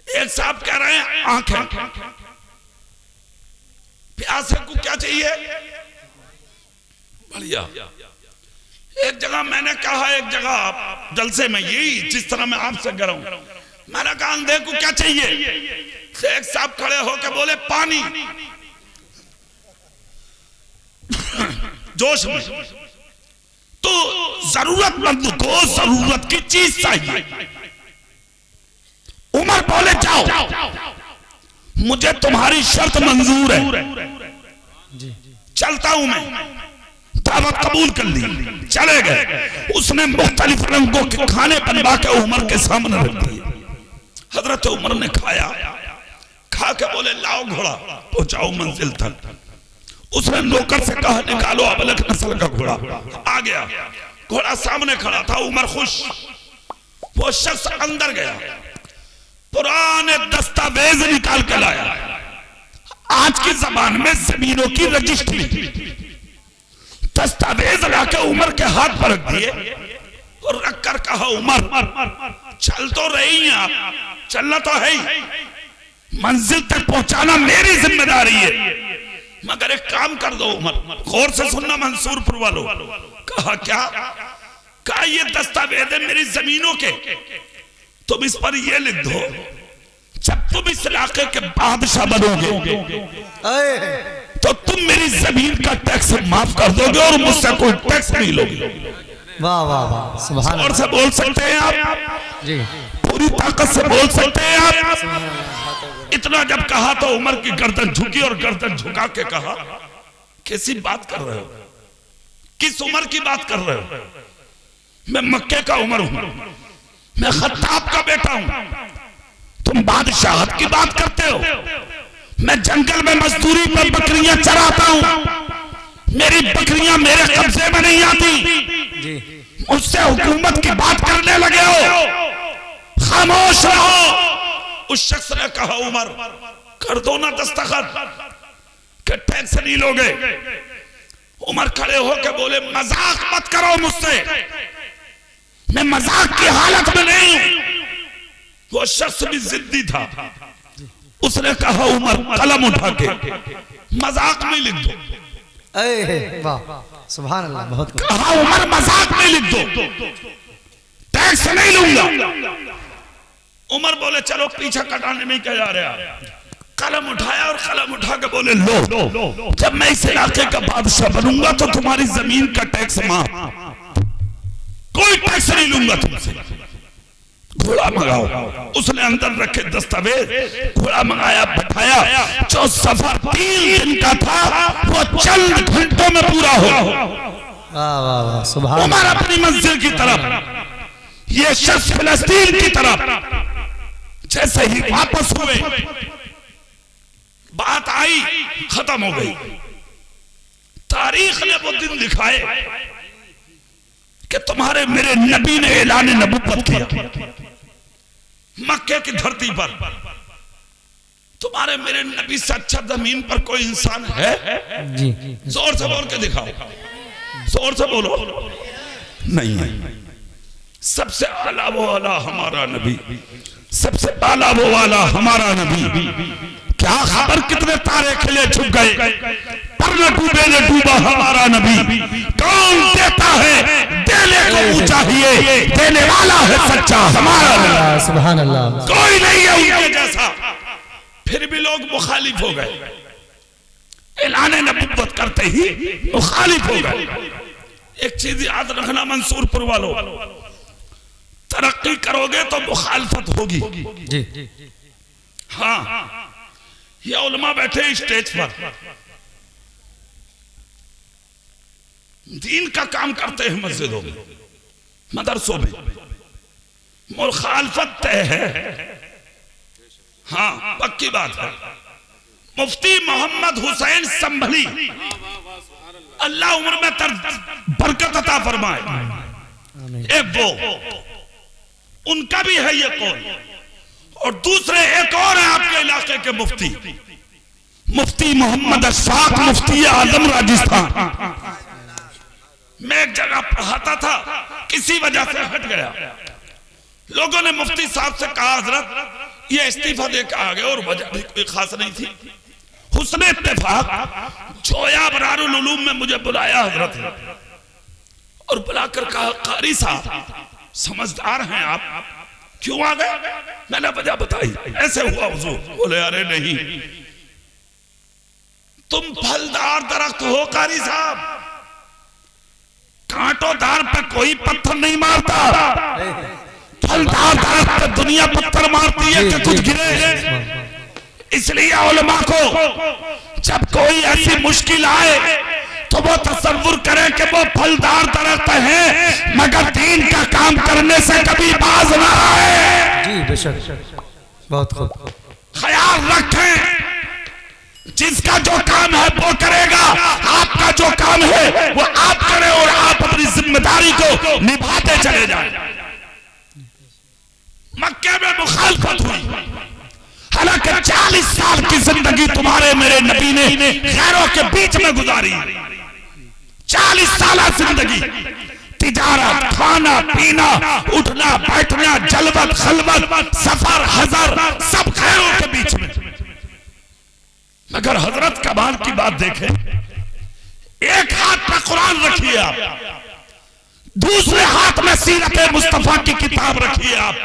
एक साहब कह रहे हैं आंखें। प्यासे को क्या चाहिए? बढ़िया। एक जगह मैंने कहा, एक जगह जलसे में यही जिस तरह मैं आपसे कह रहा हूं, मैंने कहा अंधे को क्या चाहिए? एक साहब खड़े होकर बोले पानी। जोश में। तो जरूरतमंद को जरूरत की चीज चाहिए। उमर बोले जाओ, मुझे तुम्हारी शर्त मंजूर है, चलता हूं मैं। दावत कबूल कर ली, चले गए। उसने मुख्तलिफ रंगों के खाने बनवा के उमर के सामने रख दिए। हजरत उमर ने खाया, खा के बोले लाओ घोड़ा, पहुंचाओ मंजिल तक। उसने नौकर से कहा निकालो अबलक नस्ल का घोड़ा। आ गया, घोड़ा सामने खड़ा था। उमर खुश। वो शख्स अंदर गया, पुराने दस्तावेज निकाल के लाया। आज की जबान में जमीनों की रजिस्ट्री। दस्तावेज लाके उमर के हाथ पर रख दिए और रखकर कहा उमर चल तो रही हैं आप, चलना तो है ही, मंजिल तक पहुंचाना मेरी जिम्मेदारी है, मगर एक काम कर दो उमर। गौर से सुनना मंसूरपुर वालों। कहा क्या? कहा ये दस्तावेज है मेरी जमीनों के, तुम इस पर ये लिख दो जब तुम इस इलाके के बादशाह बनोगे तो तुम मेरी जमीन का टैक्स माफ कर दोगे और मुझसे कोई टैक्स नहीं लोगे। वाह वाह वाह, सुभान और से बोल सकते हैं आप जी, पूरी ताकत से बोल सकते हैं आप। इतना जब कहा तो उमर की गर्दन झुकी और गर्दन झुका के कहा कैसी बात कर रहे हो? किस उमर की बात कर रहे हो? मैं मक्के का उमर हूं, मैं खत्ताब का बेटा हूं। तुम बादशाहत की बात करते हो, मैं जंगल में मजदूरी पर बकरियां चराता हूं, मेरी बकरियां मेरे कब्जे में नहीं आती, मुझसे हुकूमत की बात करने लगे हो, खामोश रहो। उस शख्स ने कहा उमर कर दो ना दस्तखत कि टैक्स नहीं लोगे। उमर खड़े होकर बोले मजाक मत करो मुझसे, मैं मजाक की हालत में नहीं हूं। वो शख्स भी जिद्दी था, उसने कहा उमर कलम उठा के मजाक में लिख दो। वाह सुभान अल्लाह, बहुत कहा उमर मजाक में लिख दो, टैक्स नहीं लूंगा। उमर बोले चलो पीछा कटाने में क्या जा रहा। कलम उठाया और कलम उठा के बोले लो, जब मैं इस इलाके का बादशाह बनूंगा तो तुम्हारी जमीन का टैक्स माफ, कोई टैक्स नहीं लूंगा तुमसे। घोड़ा मंगाओ। उसने अंदर रखे दस्तावेज, घोड़ा मंगाया, बैठाया। जो सफर 3 दिन का था वो चंद घंटों में पूरा हो। वाह सुभान। उमर अपनी मंजिल की तरफ, ये शख्स फिलिस्तीन की तरफ। जैसे ही वापस हुए, बात आई खत्म हो गई। तारीख ने वो दिन दिखाए कि तुम्हारे मेरे नबी ने ऐलान नबूवत किया मक्के की धरती पर। तुम्हारे मेरे नबी से अच्छा जमीन पर कोई इंसान है? जी जोर से बोल के दिखाओ, जोर से बोलो। नहीं है। सबसे आला वो आला हमारा नबी, सबसे आला वो आला हमारा नबी। क्या खबर कितने तारे खिले छुप गए, पर न डूबे न डूबा हमारा नबी। कौन देता है, देने को चाहिए, देने वाला है सच्चा हमारा नबी। सुभान अल्लाह। कोई नहीं है उनके जैसा। फिर भी लोग मुखालिफ हो गए, ऐलान नबूवत करते ही मुखालिफ हो गए। एक चीज याद रखना मंसूरपुर वालों, तरक्की करोगे तो मुखालफत होगी। जी हाँ, ये उलमा बैठे स्टेज पर दीन का काम करते हैं, मस्जिदों में, मदरसों में, मुखालफत तय है। हाँ, पक्की बात है। मुफ्ती मोहम्मद हुसैन संभली, अल्लाह उम्र में बरकत अता फरमाए, एक वो उनका भी है ये कौल। और दूसरे एक और है आपके इलाके के मुफ्ती, मुफ्ती मोहम्मद अशफाक, मुफ्ती आजम राजस्थान। मैं एक जगह पढ़ाता था, किसी वजह से हट गया। लोगों ने मुफ्ती साहब से कहा हजरत ये इस्तीफा देकर आ गए, और वजह भी कोई खास नहीं थी। हुस्न इत्तेफाक जोया बरारुल उलूम में मुझे बुलाया हजरत ने, और बुलाकर कहा कारी साहब समझदार हैं आप, क्यों आ गए? मैंने वजह बताई, ऐसे हुआ हुजूर। बोले अरे नहीं, तुम फलदार दरख्त हो कारी साहब, कांटोदार पे कोई पत्थर नहीं मारता, फलदार दरख्त पे दुनिया पत्थर मारती है कि कुछ गिरे। इसलिए उलमा को जब कोई ऐसी मुश्किल आए तो वो तसव्वुर करे कि वो फलदार दरख्त है, मगर दीन का काम करने से कभी बाज ना आए। जी बेशक, बहुत खूब। ख्याल रखें, जिसका जो काम है वो करेगा, आपका जो काम है वो आप करें, और आप अपनी जिम्मेदारी को निभाते चले जाएं। मक्के में मुखालफत हुई, हालांकि 40 साल की जिंदगी तुम्हारे मेरे नबी ने गैरों के बीच में गुजारी। 40 साल जिंदगी, तिजारत, खाना पीना, उठना बैठना, जलवत खलवत, सफर हजर, सब गैरों के बीच में। मगर हजरत कमाल की बात देखें, एक हाथ में कुरान रखिए आप, दूसरे हाथ में सीरत मुस्तफा की किताब रखिए आप।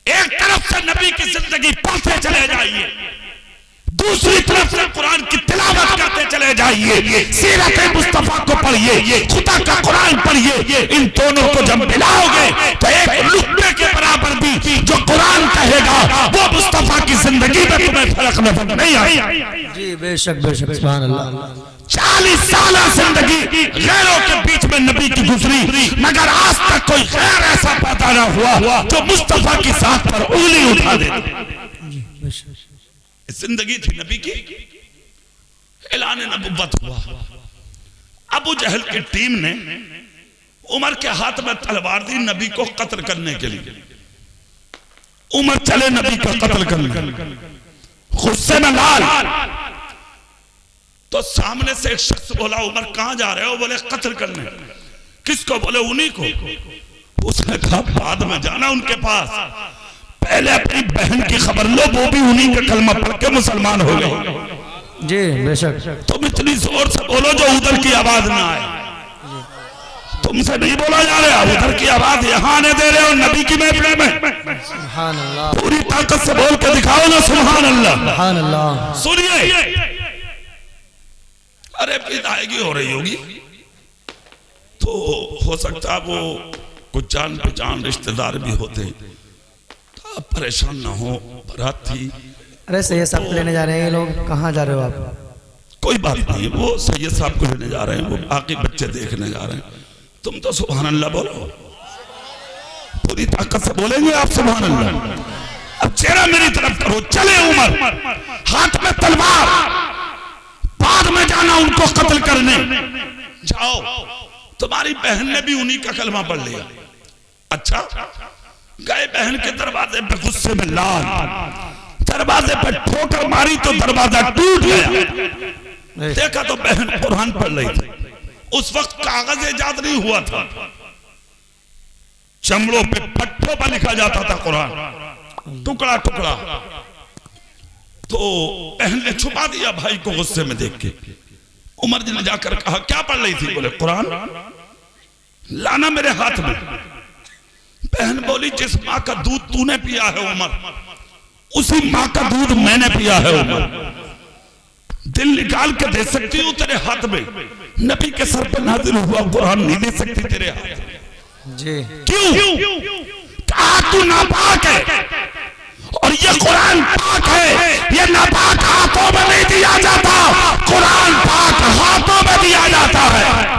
एक तरफ से नबी की जिंदगी पढ़ते चले जाइए, दूसरी तरफ से कुरान की तिलावत करते चले जाइए, सीरत मुस्तफा को पढ़िए, खुदा का कुरान पढ़िए। इन दोनों को जब मिलाओगे तो एक लुत्फे के बराबर भी जो कुरान कहेगा वो मुस्तफा की जिंदगी में तुम्हें फर्क नजर नहीं आएगा। जी बेशक बेशक, सुभान अल्लाह। 40 साल जिंदगी गैरों के बीच में नबी की गुजरी, मगर आज तक कोई गैर ऐसा पैदा ना हुआ जो मुस्तफा की साथ पर उंगली उठा दे। जिंदगी थी नबी की, ऐलान नबुव्वत हुआ। अबू जहल की टीम ने उमर के हाथ में तलवार दी नबी को कत्ल करने के लिए। उमर चले नबी का कत्ल करने, गुस्से में लाल। तो सामने से एक शख्स बोला, उमर कहां जा रहे हो? बोले कत्ल करने। किसको? बोले उन्हीं को। उसने कहा बाद में जाना उनके पास, पहले अपनी बहन की खबर लो, वो भी उन्हीं का कलमा पढ़ के मुसलमान हो गए। जी बेशक। तुम इतनी जोर से बोलो जो उधर की आवाज ना आए। तुमसे नहीं बोला जा रहा, उधर की आवाज यहाँ आने दे रहे हो नबी की महफिल में। सुभान अल्लाह। पूरी ताकत से बोल के दिखाओ ना सुभान अल्लाह। सुभान अल्लाह। सुनिए, अरे विदायगी हो रही होगी तो हो सकता है वो कुछ जान पहचान रिश्तेदार भी होते, तो आप परेशान ना हो। बारात थी। अरे सैयद साहब को लेने जा रहे हैं ये लोग, कहाँ जा रहे हो आप? कोई बात नहीं, वो सैयद साहब को लेने जा रहे हैं, वो बाकी बच्चे देखने जा रहे हैं। तुम तो सुभान अल्लाह बोलो, पूरी ताकत से बोलेंगे आप सुभान अल्लाह। अब चेहरा मेरी तरफ करो। चले उमर, हाथ में तलवार, बाद में जाना उनको कत्ल करने। जाओ, तुम्हारी बहन ने भी उन्हीं का कलमा पढ़ लिया। अच्छा, गए बहन के दरवाजे पे गुस्से में लाल, दरवाजे पे ठोकर मारी तो दरवाजा टूट गया। देखा तो बहन कुरान पढ़ रही थी। उस वक्त कागज इजाद नहीं हुआ था, चमड़ों पे पट्टों पर लिखा जाता था कुरान, टुकड़ा टुकड़ा। तो बहन ने छुपा दिया भाई को गुस्से में देख के। उमर जी ने जाकर कहा क्या पढ़ रही थी? बोले कुरान। लाना मेरे हाथ में। बहन बोली जिस माँ का दूध तूने पिया है उमर, उसी माँ का दूध मैंने पिया है उमर। दिल निकाल के दे सकती हूँ तेरे हाथ में, नबी के सर पर नाजिल हुआ कुरान नहीं दे सकती तेरे हाथ। जी क्यों? कहा तू नापाक है और ये कुरान पाक है। ये नापाक हाथों में नहीं दिया जाता, कुरान पाक हाथों में दिया जाता है।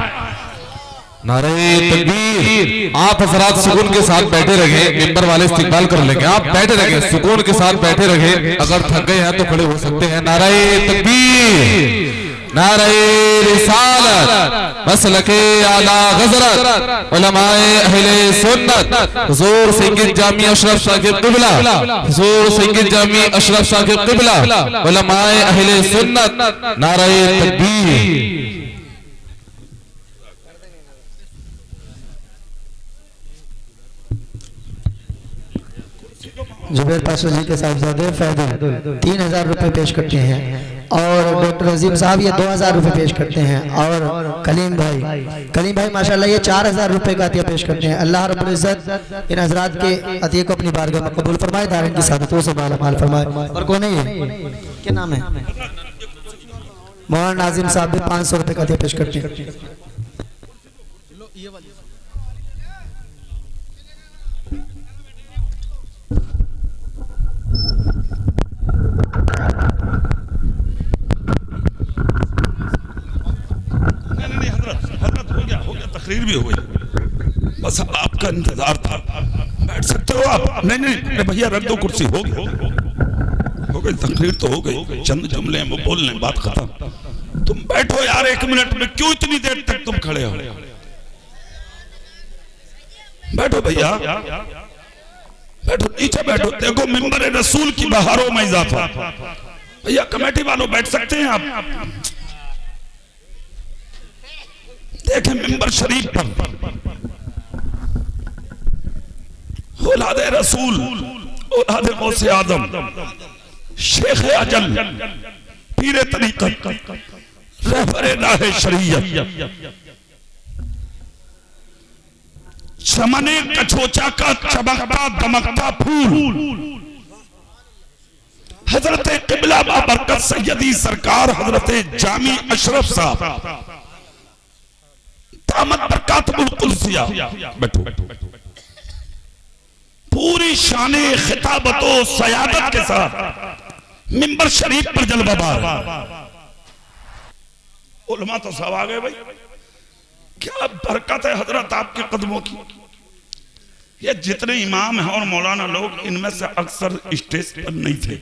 नारे तकबीर। आप हजरात सुकून के साथ बैठे रहे, मिंबर वाले इस्तिकबाल कर लेंगे। आप बैठे रहे, सुकून के साथ बैठे रहे। अगर थक गए हैं तो खड़े हो सकते हैं। नारे तकबीर, नारे रिसालत, मसलके आला हज़रत, उलमाए अहले सुन्नत, हुजूर सैयद जामी अशरफ साकिब क़िबला, हुजूर सैयद जामी अशरफ साकिब क़िबला, उलमाए अहले सुन्नत। नारे तकबीर। जुबैर पाशा जी के साहबजादे फैदुल 3000 रुपए पेश करते हैं और डॉक्टर अजीम साहब ये 2000 रुपए पेश करते हैं और कलीम भाई माशाल्लाह ये 4000 रुपए का अतिया पेश करते हैं। अल्लाह रब्बुल इज्जत इन हजरात के अतिये को अपनी बारगाह में कबूल फरमाए, दारिन की सादतों से माला माल फरमाए। और कौन है ये, क्या नाम है? मौलाना नाजिम साहब भी 500 रुपए का अतिया पेश करते हैं। तकरीर भी हो गई, बस आपका इंतजार था। बैठ सकते हो आप। नहीं भैया रख दो कुर्सी। हो गई तकरीर तो हो गई, चंद जुमले हैं वो बोल लें, बात खत्म। तुम बैठो यार 1 मिनट में, क्यों इतनी देर तक तुम खड़े हो? बैठो भैया, बैठो, नीचे बैठो। देखो मिंबर रसूल की बहारों में इजाफा। भैया कमेटी वालों बैठ सकते हैं आप। देखें मिंबर शरीफ पर औलादे रसूल, औलादे गौसे आदम, शेख अजल, पीरे तरीकत, रहबरे राहे शरीयत, चमने कछोचा का चमकता दमकता फूल, हजरत क़िबला बाबरकत सैयदी सरकार हजरत जामी अशरफ साहब दामत बरकातुल कुदसिया। बैठो। पूरी शाने खिताबतो सयादत के साथ मिंबर शरीफ पर जलवाबार। उलमा तो सब आ गए भाई, क्या बरकत है हजरत आपके कदमों की। ये जितने इमाम हैं और मौलाना लोग, इनमें से अक्सर स्टेज पर नहीं थे,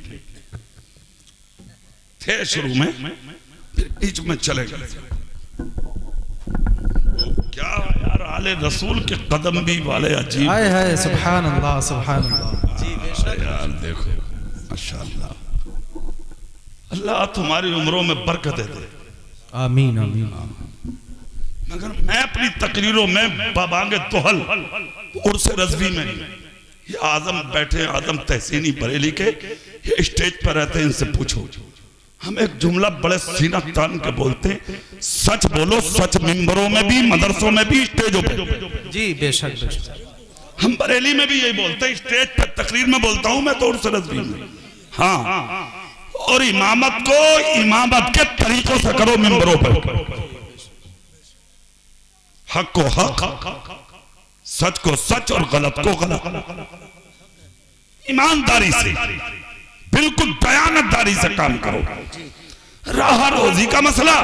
थे शुरू में, फिर बीच में चले गए। क्या यार, आले रसूल के कदम भी वाले अजीब। हाय हाय, सुभान अल्लाह सुभान अल्लाह। जी बेशक यार देखो, माशाअल्लाह, अल्लाह तुम्हारी उम्रों में बरकत दे। आमीन आमीन। मगर मैं अपनी तकरीरों में बाबांगे तोहल उर्स रज़वी में, ये आजम बैठे, आजम तहसीनी बरेली के, ये स्टेज पर रहते हैं, इनसे पूछो। हम एक जुमला बड़े सीना तान के बोलते हैं, सच बोलो, सच मिंबरों में भी, मदरसों में भी, स्टेजों पे। जी बेशक बेशक। हम बरेली में भी यही बोलते हैं, स्टेज पर तकरीर में बोलता हूं मैं तो उर्स रज़वी में। हाँ, और इमामत को इमामत के तरीकों से करो मिंबरों पर। हक को हक, सच को सच और गलत को गलत, ईमानदारी से, बिल्कुल दयानतदारी से काम करो। राह रोजी का मसला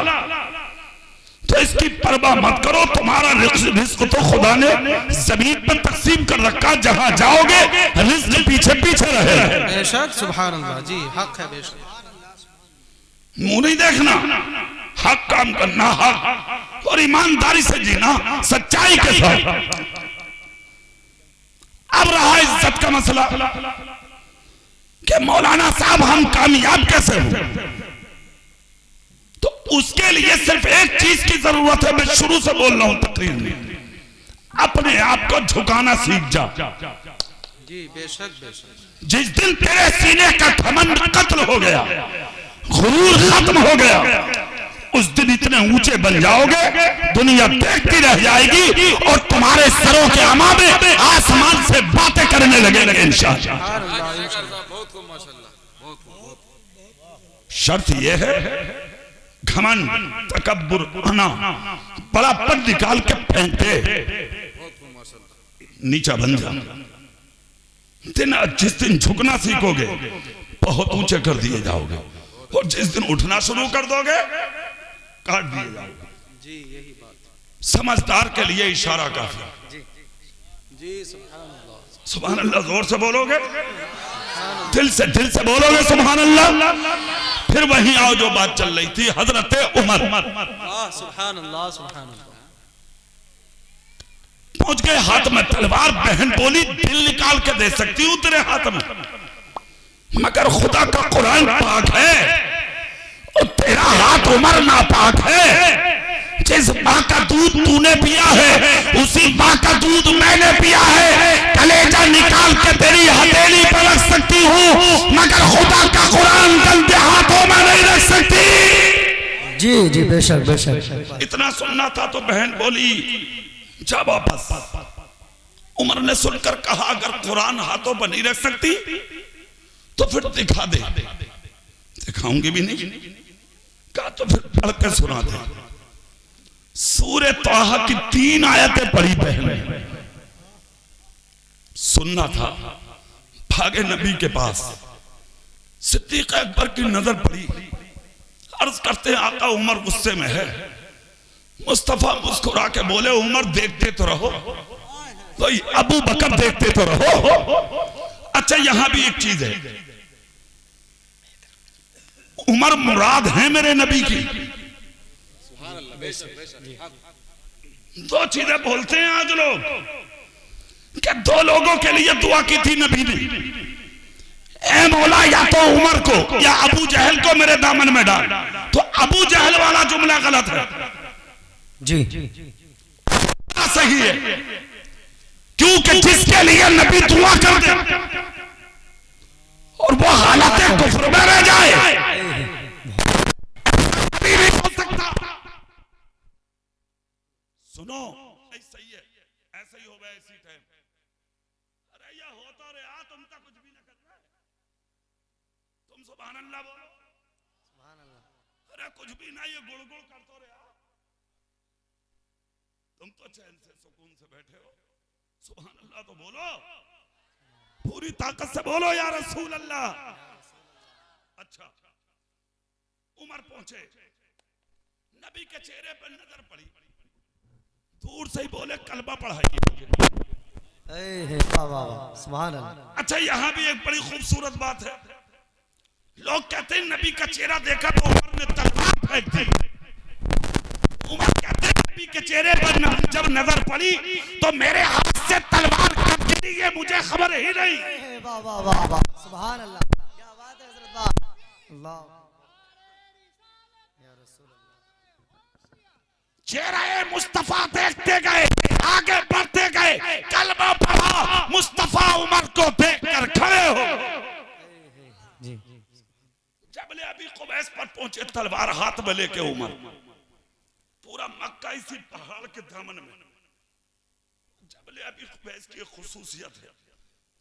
तो इसकी परवाह मत करो। तुम्हारा रिस्क तो खुदा ने जमीन पर तकसीम कर रखा, जहां जाओगे रिस्क पीछे पीछे रहे। बेशक सुभान अल्लाह। जी हक है बेशक। मुंह नहीं देखना, हक काम करना, हक और ईमानदारी से जीना, सच्चाई के साथ। अब रहा इज्जत का मसला कि मौलाना साहब हम कामयाब कैसे हो, तो उसके लिए सिर्फ एक चीज की जरूरत है। मैं शुरू से बोल रहा हूं तकरीर में, अपने आप को झुकाना सीख जा। जी बेशक बेशक। जिस दिन तेरे सीने का घमंड कत्ल हो गया, गुरूर खत्म हो गया, उस दिन इतने ऊंचे बन जाओगे, दुनिया देखती रह जाएगी और तुम्हारे सरों के अमामे आसमान से बातें करने लगेंगे इंशाअल्लाह। शर्त यह है, घमंड, तकब्बुर, अना, बड़ा पद निकाल के फेंकते नीचा बन जा। जिस दिन झुकना सीखोगे बहुत ऊंचे कर दिए जाओगे, और जिस दिन उठना शुरू कर दोगे काट दिए जाओगे। जी यही बात। समझदार के लिए इशारा काफी। जी सुभान अल्लाह। सुभान अल्लाह जोर से बोलोगे, दिल से बोलोगे सुभान अल्लाह, फिर वहीं आओ जो बात चल रही थी, हजरत उमर। सुभान अल्लाह सुभान अल्लाह। पहुंच गए हाथ में तलवार, बहन बोली दिल निकाल के दे सकती हूं तेरे हाथ में, मगर खुदा का कुरान पाक है और तेरा हाथ उमर नापाक है। जिस माँ का दूध तूने पिया है उसी माँ का दूध मैंने पिया है। कलेजा निकाल के तेरी हथेली पर रख सकती हूँ, मगर खुदा का कुरान गंदे हाथों में नहीं रख सकती। जी जी बेशक बेशक। इतना सुनना था तो बहन बोली जा वापस। उमर ने सुनकर कहा अगर कुरान हाथों पर नहीं रख सकती तो फिर दिखा दे। दिखाऊंगी भी नहीं, कहा तो फिर पढ़ कर सुना दे। सूरे तोहा की 3 आयतें पढ़ी बहन, सुनना था। भागे नबी के पास, सिद्दीक अकबर की नजर पड़ी, अर्ज करते हैं आका उमर गुस्से में है। मुस्तफा मुस्कुरा के बोले उमर देखते तो रहो, भाई अबू बकर देखते तो रहो। अच्छा यहां भी एक चीज है, उमर मुराद है मेरे नबी की। 2 चीजें बोलते हैं आज लोग कि 2 लोगों के लिए दुआ की थी नबी ने, ए मौला या तो उमर को या अबू जहल को मेरे दामन में डाल। तो अबू जहल वाला जुमला गलत है जी, सही है, क्योंकि जिसके लिए नबी दुआ कर दे और वो हालत कुफ्र में रह जाए नहीं हो सकता। सुनो सही है, ऐसा ही होगा इसी टाइम। अरे ये होता रहा, तुम तो कुछ भी ना कर रहे, तुम सुभान अल्लाह बोलो। सुभान अल्लाह। अरे कुछ भी ना, ये गुड़गुड़ करते रहा, तुम तो चैन से सुकून से बैठे हो। सुभान अल्लाह तो बोलो, पूरी ताकत से बोलो या रसूल अल्लाह। अच्छा उमर पहुंचे, नबी के चेहरे पर नजर पड़ी, दूर से ही बोले कलमा पढ़ाइए मुझे। सुभान अल्लाह। अच्छा यहां भी एक बड़ी खूबसूरत बात है, लोग कहते हैं नबी का चेहरा देखा तो उमर ने तलवार फेंक दी। उमर कहते हैं नबी के चेहरे पर जब नजर पड़ी तो मेरे हाथ से तलवार कब गिरी ये मुझे खबर ही नहीं। वाह वाह वाह वाह, सुभान अल्लाह, क्या बात है हज़रत, वाह अल्लाह या रसूल अल्लाह। चेहरा मुस्तफा देखते गए, आगे बढ़ते गए, कलमा पढ़ा, मुस्तफा उमर को देखकर खड़े हो। जबले अभी कुबैस पर पहुंचे, तलवार हाथ में लेके उमर, पूरा मक्का इसी पहाड़ के दामन में। जबले अभी कुबैस की खुसूसियत है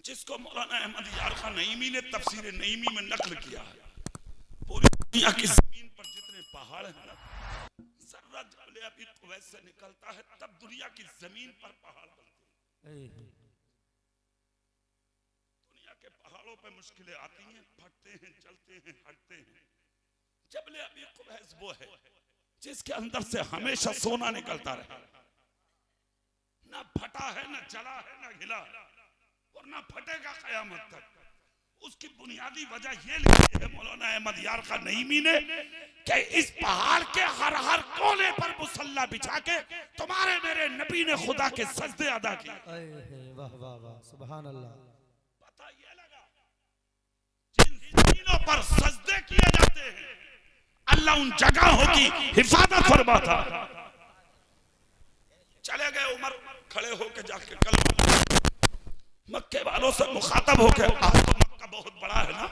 जिसको मौलाना अहमद यार खान नईमी ने तफसीर नईमी में नकल किया है। पूरी दुनिया की जमीन पर जितने पहाड़ हैं ना, जर्रा जबले अभी कुबैस से निकलता है तब दुनिया की जमीन पर पहाड़ बनते हैं। दुनिया के पहाड़ों पे मुश्किलें आती हैं, फटते हैं, चलते हैं, हटते हैं। जबले अभी कुबैस वो है जिसके अंदर से हमेशा सोना निकलता रहे, ना फटा है, ना जला है, ना हिला और ना फटेगा कयामत तक। उसकी बुनियादी वजह ये लिखी है मौलाना अहमद यार खान नईमी ने कि इस पहाड़ के हर हर कोने पर मुसल्ला बिछा के तुम्हारे मेरे नबी ने खुदा के सजदे अदा किए। वाह वाह वाह, सुभान अल्लाह। पता ये लगा जिन जमीनों पर सजदे किए जाते हैं अल्लाह उन जगहों की हिफाजत फरमाता। चले गए उमर, खड़े होके जाके कलमा मक्के वालों से मुखातब होके, आज तो मक्का बहुत बड़ा है ना,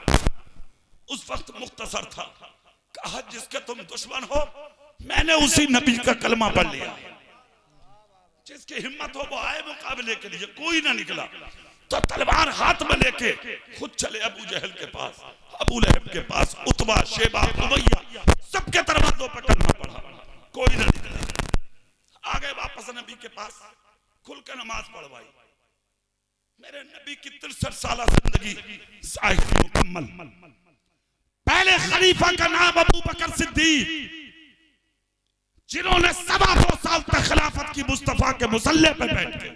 उस वक्त मुख्तसर था। कहा जिसके तुम दुश्मन हो मैंने उसी नबी का कलमा पढ़ लिया। जिसकी हिम्मत हो वो आए मुकाबले के लिए, कोई ना निकला तो तलवार हाथ में लेके खुद चले अबू जहल के पास, अबू लहब के पास, उतबा, शेबा, उमैया, सबके दरवाजों पर कलमा पढ़ा, कोई ना निकला। आगे वापस नबी के पास खुल के नमाज पढ़वाई। मेरे नबी की 63 साल जिंदगी मुकम्मल। पहले खलीफा का नाम अबू बकर सिद्दीक, जिन्होंने 2.25 साल तक खिलाफत की मुस्तफा के मुसल्ले पर बैठ गए।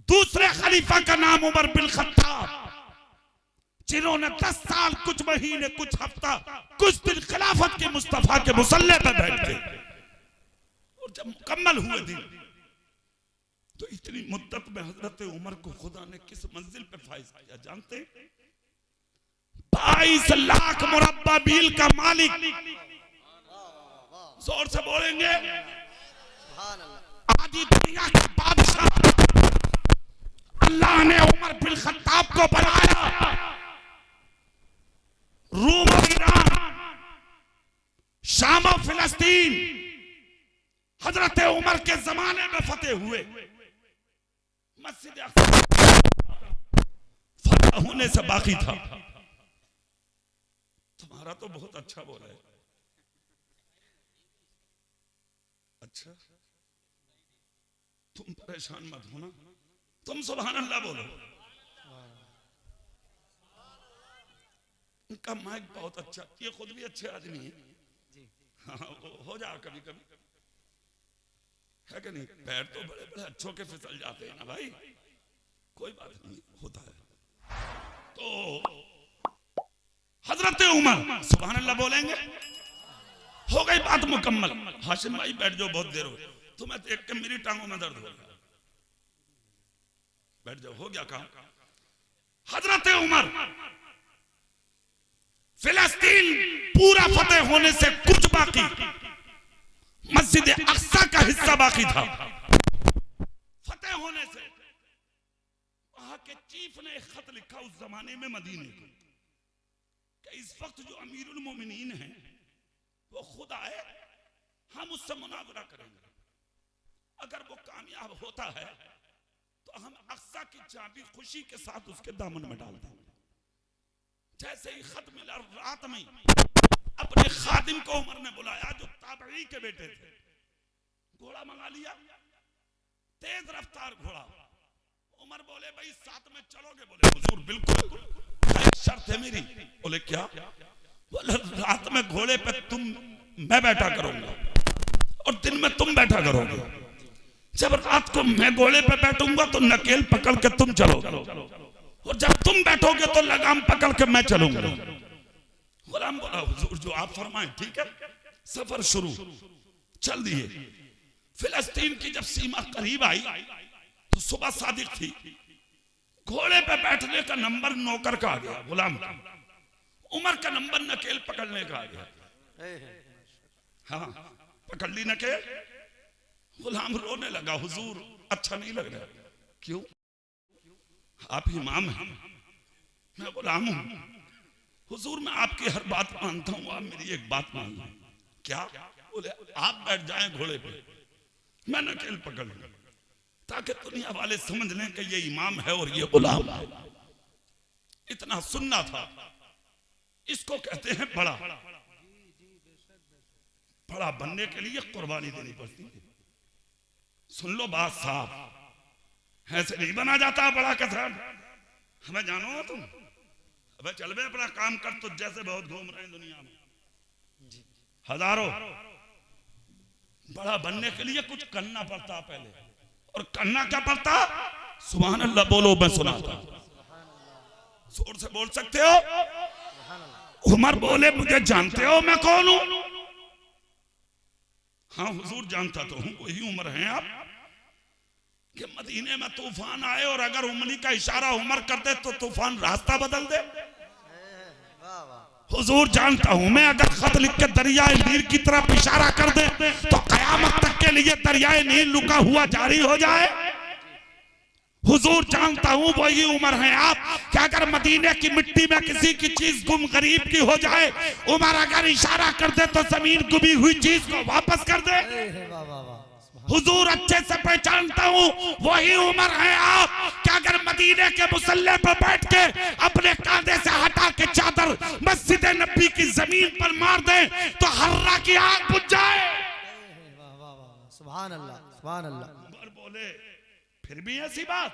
दूसरे खलीफा का नाम उमर बिन खत्ताब, जिन्होंने 10 साल कुछ महीने कुछ हफ्ता कुछ दिन खिलाफत के मुस्तफा के मुसल्ले पर बैठ गए। और जब मुकम्मल हुए दिन तो इतनी मुद्दत में हजरत उमर को खुदा ने किस मंजिल पे फाइज किया जानते? 22 लाख मुरब्बा मील का मालिक, जोर से बोलेंगे, आधी दुनिया का बादशाह अल्लाह ने उमर बिन खत्ताब को बनाया। रूम और ईरान, शाम और फिलिस्तीन हजरत उमर के जमाने में फतेह हुए। मस्जिद फतह होने से बाकी था। तुम्हारा तो बहुत अच्छा बोला है। अच्छा तुम परेशान मत होना, तुम सुभान अल्लाह बोलो। इनका माइक बहुत अच्छा, ये खुद भी अच्छे आदमी है। हाँ हो जा कभी कभी है कि नहीं? पैर तो बड़े बड़े अच्छों के फिसल जाते हैं ना भाई, कोई बात नहीं, होता है। तो हजरत उमर, सुभान अल्लाह बोलेंगे। हो गई बात मुकम्मल। हाशिम भाई बैठ जाओ, बहुत देर हो गई, तुम्हें देख के मेरी टांगों में दर्द हो गया। बैठ जाओ, हो गया काम। हजरत उमर, फिलिस्तीन पूरा फतेह होने से कुछ बाकी, मस्जिद अक्सा का हिस्सा बाकी था। फतेह होने से वहां के चीफ ने एक खत लिखा उस जमाने में मदीने को कि इस वक्त जो अमीरुल मोमिनीन है वो खुद आए, हम उससे मुनावरा करेंगे। अगर वो कामयाब होता है तो हम अक्सा की चाबी खुशी के साथ उसके दामन में डाल देंगे। जैसे ही खत मिला, रात में अपने खादिम को उमर ने बुलाया जो ताबई के बेटे थे, घोड़ा मंगा लिया, तेज रफ्तार घोड़ा। उमर बोले भाई साथ में चलोगे? बोले हुजूर बिल्कुल, शर्त है मेरी। बोले क्या? बोले रात में घोड़े पे मैं बैठा करूंगा और दिन में तुम बैठा करोगे। जब रात को मैं घोड़े पे बैठूंगा तो नकेल पकड़ के तुम चलोगे और जब तुम बैठोगे तो लगाम पकड़ के मैं चलूंगा। गुलाम बोला हुजूर जो आप फरमाएं ठीक है। सफर शुरू चल दिए। फिलिस्तीन की जब सीमा करीब आई तो सुबह सादिक थी, घोड़े पे बैठने का नंबर नौकर का आ गया, गुलाम का। उमर का नंबर नकेल पकड़ने का आ गया। हाँ पकड़ ली नकेल। गुलाम रोने लगा, हुजूर अच्छा नहीं लग रहा। क्यों? आप इमाम हैं, मैं गुलाम हूं। हुजूर मैं आपकी हर बात मानता हूं, आप मेरी एक बात मान लो। क्या? बोले आप बैठ जाएं घोड़े पे, मैं नकेल पकड़ लूं, ताकि दुनिया वाले समझ लें कि ये इमाम है और ये गुलाम है। इतना सुनना था। इसको कहते हैं बड़ा। बड़ा बनने के लिए कुर्बानी देनी पड़ती है। सुन लो बात साहब, ऐसे नहीं बना जाता बड़ा कथन। हमें जानो तुम, अबे चल बे अपना काम कर, तो जैसे बहुत घूम रहे हैं दुनिया में हजारों। बड़ा बनने के लिए कुछ करना पड़ता पहले, और करना क्या पड़ता? सुभान अल्लाह बोलो, मैं सुनाता। जोर से बोल सकते हो? उमर बोले मुझे जानते हो मैं कौन हूं? हाँ हुजूर जानता तो हूं, वही उमर हैं आप कि मदीने में तूफान आए और अगर उंगली का इशारा उमर कर दे तो तूफान रास्ता बदल दे। हुजूर जानता हूं मैं, अगर खत लिख के दरियाए नील की तरफ इशारा कर दे तो कयामत तक के लिए दरियाए नील लुका हुआ जारी हो जाए। हुजूर जानता हूं वही उमर हैं आप कि अगर मदीने की मिट्टी में किसी की चीज गुम गरीब की हो जाए, उमर अगर इशारा कर दे तो जमीन गुमी हुई चीज को वापस कर दे। हुजूर अच्छे से पहचानता हूं वही उमर हैं आप कि अगर मदीने के मुसल्ले पर बैठ के अपने कांधे से हटा के चादर मस्जिद नबी की जमीन पर मार दे तो हर्रा की आग बुझ जाए। सुभान अल्लाह, सुभान अल्लाह। उमर बोले फिर भी ऐसी बात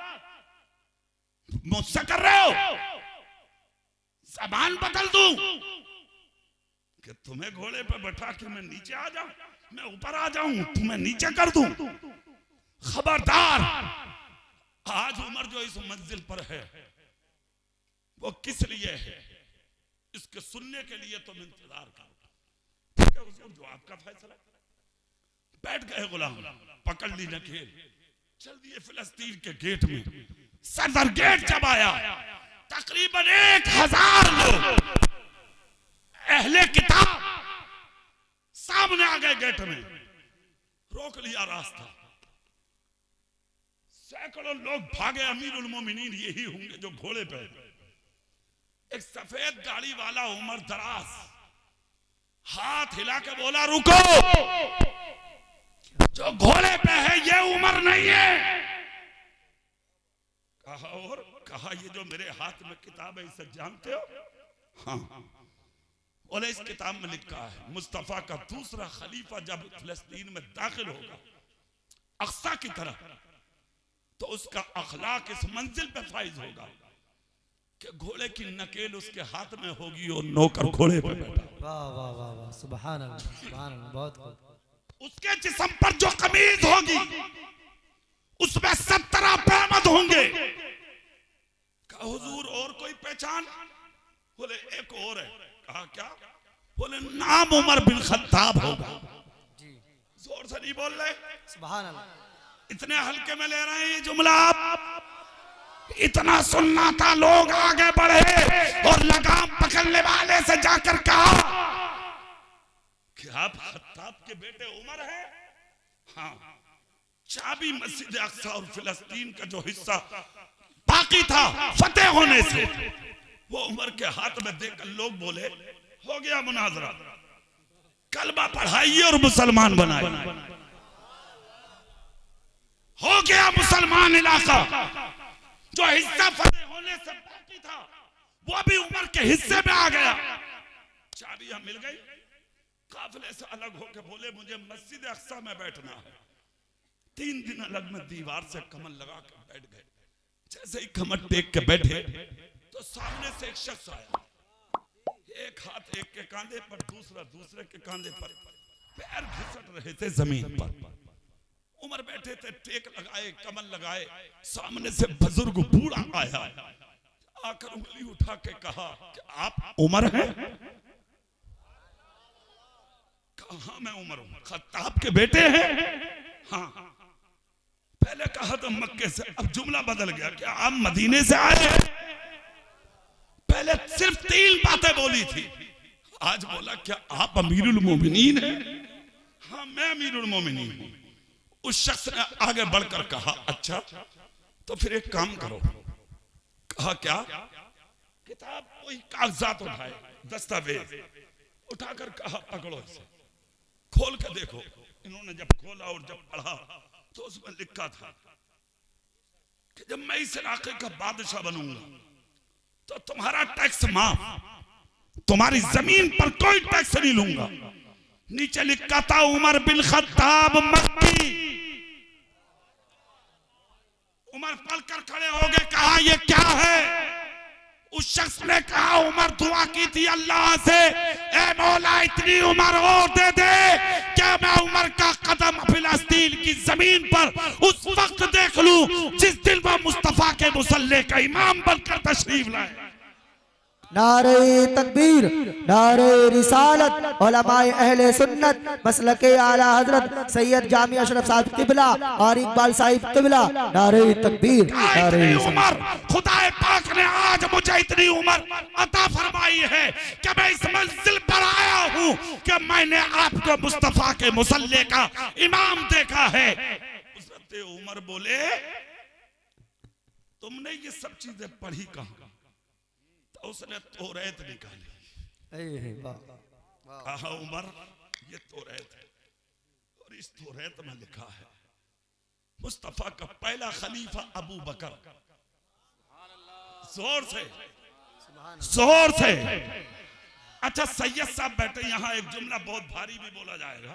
मुझसे कर रहे हो? जबान बदल दूं कि तुम्हें घोड़े पर बैठा के मैं नीचे आ जाऊं, मैं ऊपर आ जाऊं, तुम्हें नीचे कर दूं? खबरदार। आज उमर जो इस मंजिल पर है वो किस लिए है, इसके सुनने के लिए तुम इंतजार करो। ठीक है हुजूर, जो आपका फैसला। बैठ गए गुलाम, पकड़ ली नकेल, चल दिए फिलिस्तीन के गेट में। सदर गेट जब आया तकरीबन 1000 लोग अहले किताब सामने आ गए गेट में, रोक लिया रास्ता। सैकड़ों लोग भागे। अमीरुल मोमिनीन यही होंगे जो घोड़े पे। एक सफेद गाड़ी वाला उमर दराज हाथ हिला के बोला रुको, जो घोड़े पे है ये उमर नहीं है। कहा और कहा ये जो मेरे हाथ में किताब है इसे जानते हो? हाँ। बोले इस किताब में लिखा है मुस्तफा का दूसरा खलीफा जब फिलिस्तीन में दाखिल होगा अक्सा की तरफ, तो उसका अखलाक इस मंजिल पे फाइज होगा कि घोड़े की नकेल उसके हाथ में होगी और नौकर घोड़े पे बैठा। वाह वाह वाह वाह, सुभान अल्लाह, सुभान अल्लाह, बहुत खूब। उसके जिस्म पर जो कमीज होगी उसमें 17 पैमद होंगे। कहा हुजूर और कोई पहचान? बोले एक और है। कहा क्या? बोले नाम उमर बिन खत्ताब होगा। जोर से नहीं बोल रहे? सुभान अल्लाह। इतने हल्के में ले रहे हैं ये जुमला आप? इतना सुनना था। लोग आगे बढ़े और लगाम पकड़ने वाले से जाकर कहा कि आप खत्ताब के बेटे उमर हैं? हाँ। चाबी मस्जिद अक्सा और फिलिस्तीन का जो हिस्सा बाकी था फतेह होने से वो उमर के हाथ में देकर लोग बोले हो गया मुनाजरा, कलमा पढ़ाइए और मुसलमान बनाइए। हो गया मुसलमान इलाका। जो हिस्सा फतेह होने से बाकी था वो भी उमर के हिस्से में आ गया। चाबियां मिल गई। काफिले से अलग होकर बोले मुझे मस्जिद अक्सा में बैठना है। 3 दिन अलग में दीवार से कमर लगा कर बैठ गए। जैसे ही कमर टेक के बैठे तो सामने से एक शख्स आया। एक हाथ एक के कांधे पर, दूसरा दूसरे के कांधे पर, पैर घिसट रहे थे जमीन पर। उमर बैठे थे, टेक लगाए, कमर लगाए। सामने से बुजुर्ग बूढ़ा आया, आकर उंगली उठा के कहा कि आप उमर हैं? हाँ मैं उमर हूं। खत्ताब के बेटे हैं? हाँ। पहले कहा तो मक्के से, अब जुमला बदल गया, क्या आप मदीने से आए हैं? पहले सिर्फ 3 बातें बोली थी, आज बोला क्या आप अमीरुल मोमिनीन हैं? हाँ मैं अमीरुल मोमिनीन हूं। उस शख्स ने आगे बढ़कर कहा अच्छा तो फिर एक काम करो। कहा क्या? किताब कोई कागजात उठाए, दस्तावेज उठाकर कहा पकड़ो इसे, खोल कर देखो। इन्होंने जब खोला और जब पढ़ा तो उसमें लिखा था कि जब मैं इस इलाके का बादशाह बनूंगा तो तुम्हारा टैक्स माफ, तुम्हारी जमीन पर कोई टैक्स नहीं लूंगा। नीचे लिखा था उमर बिन खत्ताब मक्की। उमर पलकर खड़े हो गए, कहा ये क्या है? उस शख्स ने कहा उमर दुआ की थी अल्लाह से, ए मौला इतनी उम्र और दे दे क्या मैं उमर का कदम फिलिस्तीन की जमीन पर उस वक्त देख लूं जिस दिन वो मुस्तफा के मुसल्ले का इमाम बनकर तशरीफ लाए। नारे तकबीर, नारे रिसालत, उलमाए अहले सुन्नत, मसलके आला हजरत सैयद जामी अशरफ साहब किबला और इकबाल साहिब किबला। नारे तकबीर, नारे उमर, खुदाए पाक ने आज मुझे इतनी उम्र अता फरमाई है कि मैं इस मंजिल पर आया हूं कि मैंने आपको मुस्तफा के मुसल्ले का इमाम देखा है। हज़रत उमर बोले तुमने ये सब चीजें पढ़ी कहां? तो उसने तौरात निकाली। कहा उमर ये तौरात है और इस तौरात में लिखा है मुस्तफा का पहला खलीफा अबू बकर। जोर से, जोर से। अच्छा सैयद साहब बैठे यहां, एक जुमला बहुत भारी भी बोला जाएगा,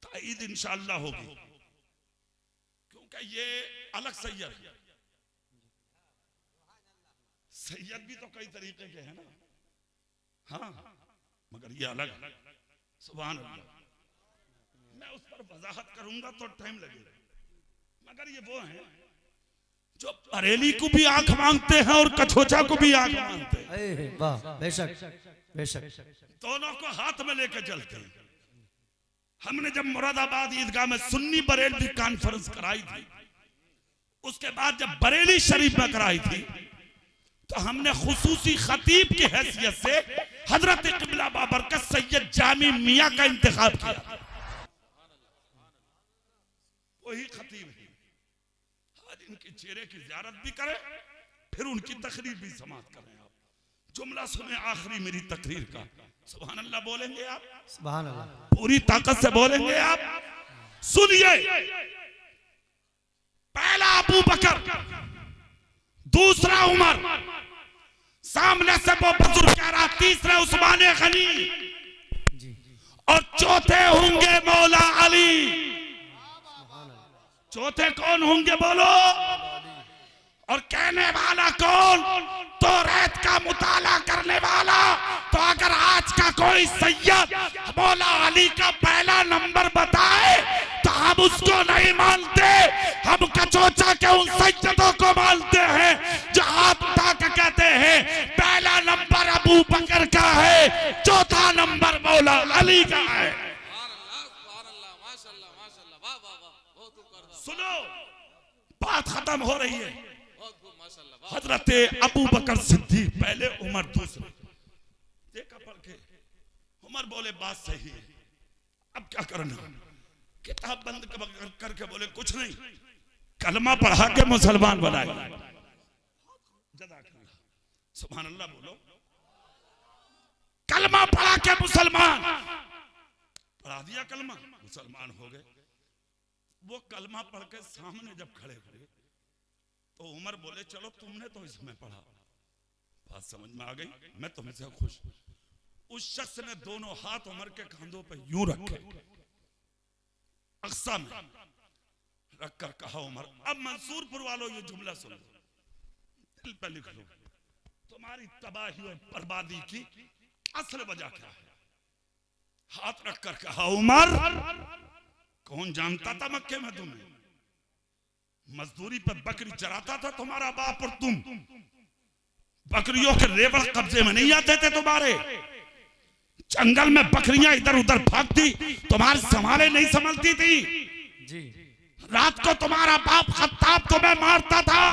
ताईद इंशाअल्लाह होगी क्योंकि ये अलग सैयद है। सैयद भी तो कई तरीके के हैं ना, हाँ मगर ये अलग है। सुभान अल्लाह। मैं उस पर वजाहत करूंगा तो टाइम लगेगा, मगर ये वो हैं जो बरेली को भी आंख मांगते हैं और कछोचा को भी आंख मांगते हैं। वाह, बेशक बेशक, दोनों को हाथ में लेकर चलते हैं। हमने जब मुरादाबाद ईदगाह में सुन्नी बरेलवी कॉन्फ्रेंस कराई थी, उसके बाद जब बरेली शरीफ में कराई थी तो हमने खुसूसी खतीब की हैसियत से हजरत किबला बाबरकत सैयद जामी मियां का इंतखाब किया। वही खतीब है, आज इनके चेहरे की ज़ियारत भी करें फिर उनकी तकरीर भी समाप्त करें। आप जुमला सुने आखिरी मेरी तकरीर का। सुभान अल्लाह बोलेंगे आप? सुभान अल्लाह, पूरी ताकत से बोलेंगे आप? सुनिए, पहला अबू बकर, दूसरा उमर, सामने से वो बुजुर्ग कह रहा, तीसरे उस्मान गनी और चौथे होंगे मौला अली। चौथे कौन होंगे बोलो? और कहने वाला कौन? तौरात का मुताला करने वाला। तो अगर आज का कोई सैयद मौला अली का पहला नंबर बताए तो हम उसको नहीं मानते, हम कचोचा के उन सैयदों को मानते हैं जो हाथ उठा के कहते हैं पहला नंबर अबू बकर का है, चौथा नंबर मौला अली का है। सुनो, बात खत्म हो रही है। हजरत अबू बकर सिद्दीक पहले, उमर दूसरे। देखा पढ़ के उमर बोले बात सही है, अब क्या करना? किताब बंद करके बोले कुछ नहीं, कलमा पढ़ा के मुसलमान बनाए। सुभान अल्लाह बोलो। कलमा पढ़ा के मुसलमान, पढ़ा दिया कलमा, मुसलमान हो गए। वो कलमा पढ़ के सामने जब खड़े हुए तो उमर बोले चलो तुमने तो इसमें पढ़ा, बात समझ में आ गई, मैं तुमसे खुश। उस शख्स ने दोनों हाथ उमर के कंधों पे यूं रखे, अक्सा में रखकर कहा उमर अब मंसूरपुर वालों ये जुमला सुनो, दिल पे लिख लो, तुम्हारी तबाही और बर्बादी की असल वजह क्या है? हाथ रखकर कहा उमर कौन जानता था मक्के में तुम्हें? मजदूरी पर बकरी चराता था तुम्हारा बाप और तुम, बकरियों के रेवड़ कब्जे में नहीं आते थे तुम्हारे। जंगल में बकरियां इधर उधर भागती, तुम्हारे संभाले नहीं संभलती थी। जी रात को तुम्हारा बाप खत्ताब तुम्हें मारता था,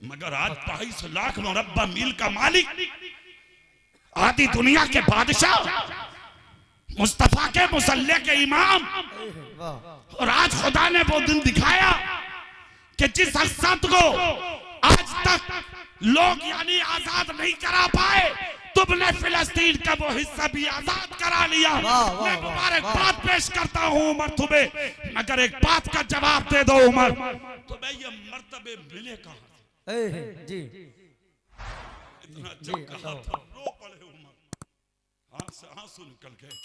मगर आज 22 लाख मुरब्बा मील का मालिक, आधी दुनिया के बादशाह, मुस्तफा के मुसल्ले के इमाम, और आज खुदा ने वो दिन दिखाया कि जिस हसरत को आज तक लोग यानी आजाद नहीं करा पाए, तुमने फिलिस्तीन का वो हिस्सा भी आजाद करा लिया। मैं मुबारकबाद पेश करता हूँ उमर तुम्हें, मगर एक बात का जवाब दे दो उमर, तुम्हें ये मर्तबे मिले कहाँ? जी इतना जब कहा था रो पड़े उमर, आंसू निकल गए,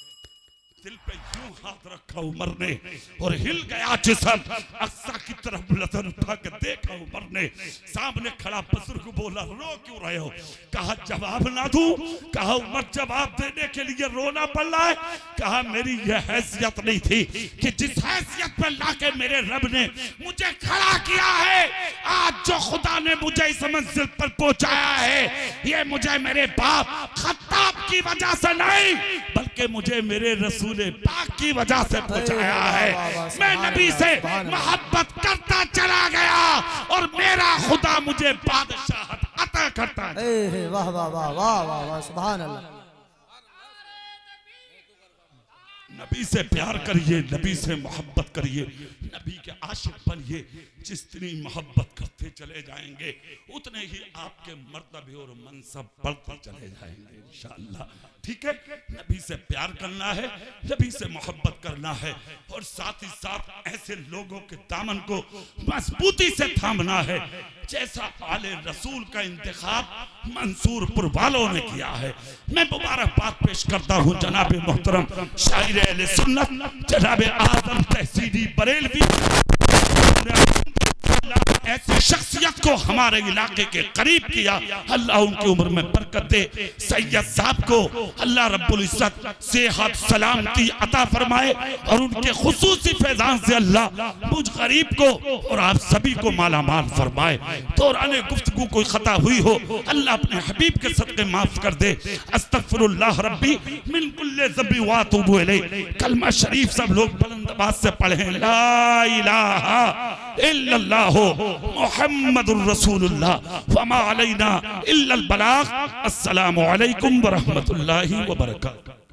दिल पे यूं हाथ रखा उमर ने और हिल गया जिस्म। अक्सा की तरफ नजर उठा के देखा उमर ने, सामने खड़ा बुजुर्ग बोला रो क्यों रहे हो? कहा जवाब ना दूं? कहा उमर जवाब देने के लिए रोना पड़ रहा है? कहा मेरी यह हैसियत नहीं थी कि जिस हैसियत पर लाके मेरे रब ने मुझे खड़ा किया है, आज जो खुदा ने मुझे इस मंजिल पर पहुंचाया है, ये मुझे मेरे बाप खत्ताब की वजह से नहीं, बल्कि मुझे मेरे रसूल पाक की वजह से पहुंचाया है। मैं नबी से मोहब्बत करता चला गया और मेरा खुदा मुझे बादशाहत अता करता है। वाह वाह वाह वाह वाह वाह, सुभान अल्लाह। नबी से प्यार करिए, नबी से मोहब्बत करिए, नबी के आशिक बनिए। जितनी मोहब्बत करते चले जाएंगे उतने ही आपके मर्तबे और मनसब बढ़ते चले जाएंगे इंशाअल्लाह। ठीक है, नबी से प्यार करना है, नबी से मोहब्बत करना है, और साथ ही साथ ऐसे लोगों के दामन को मजबूती से थामना है जैसा आले रसूल का इंतखाब मंसूरपुर वालों ने किया है। मैं मुबारकबाद पेश करता हूँ जनाब मोहतरम शायर अहले सुन्नत जनाब आजम तहसीनी बरेलवी, ऐसी शख्सियत को हमारे इलाके के करीब किया, अल्लाह उनकी उम्र में बरकत दे। सैयद साहब को अल्लाह रब्बुल इज्जत सेहत सलामती अता फरमाए और उनके खुसूसी फैजान से अल्लाह मुझ गरीब को और आप सभी को माला माल फरमाए। दौरान गुफ्तगू कोई खता हुई हो अल्लाह अपने हबीब के सदके माफ कर दे। अस्तगफिरुल्लाह रब्बी मिन कुल्ली ज़ंबि व अतूबु इलैहि। कलमा शरीफ सब लोग बुलंद आवाज से पढ़ें, ला इलाहा इल्लल्लाह मुहम्मदुर रसूलुल्लाह वमा अलैना इल्लल बलाग। अस्सलामु अलैकुम व रहमतुल्लाहि व बरकातुहू।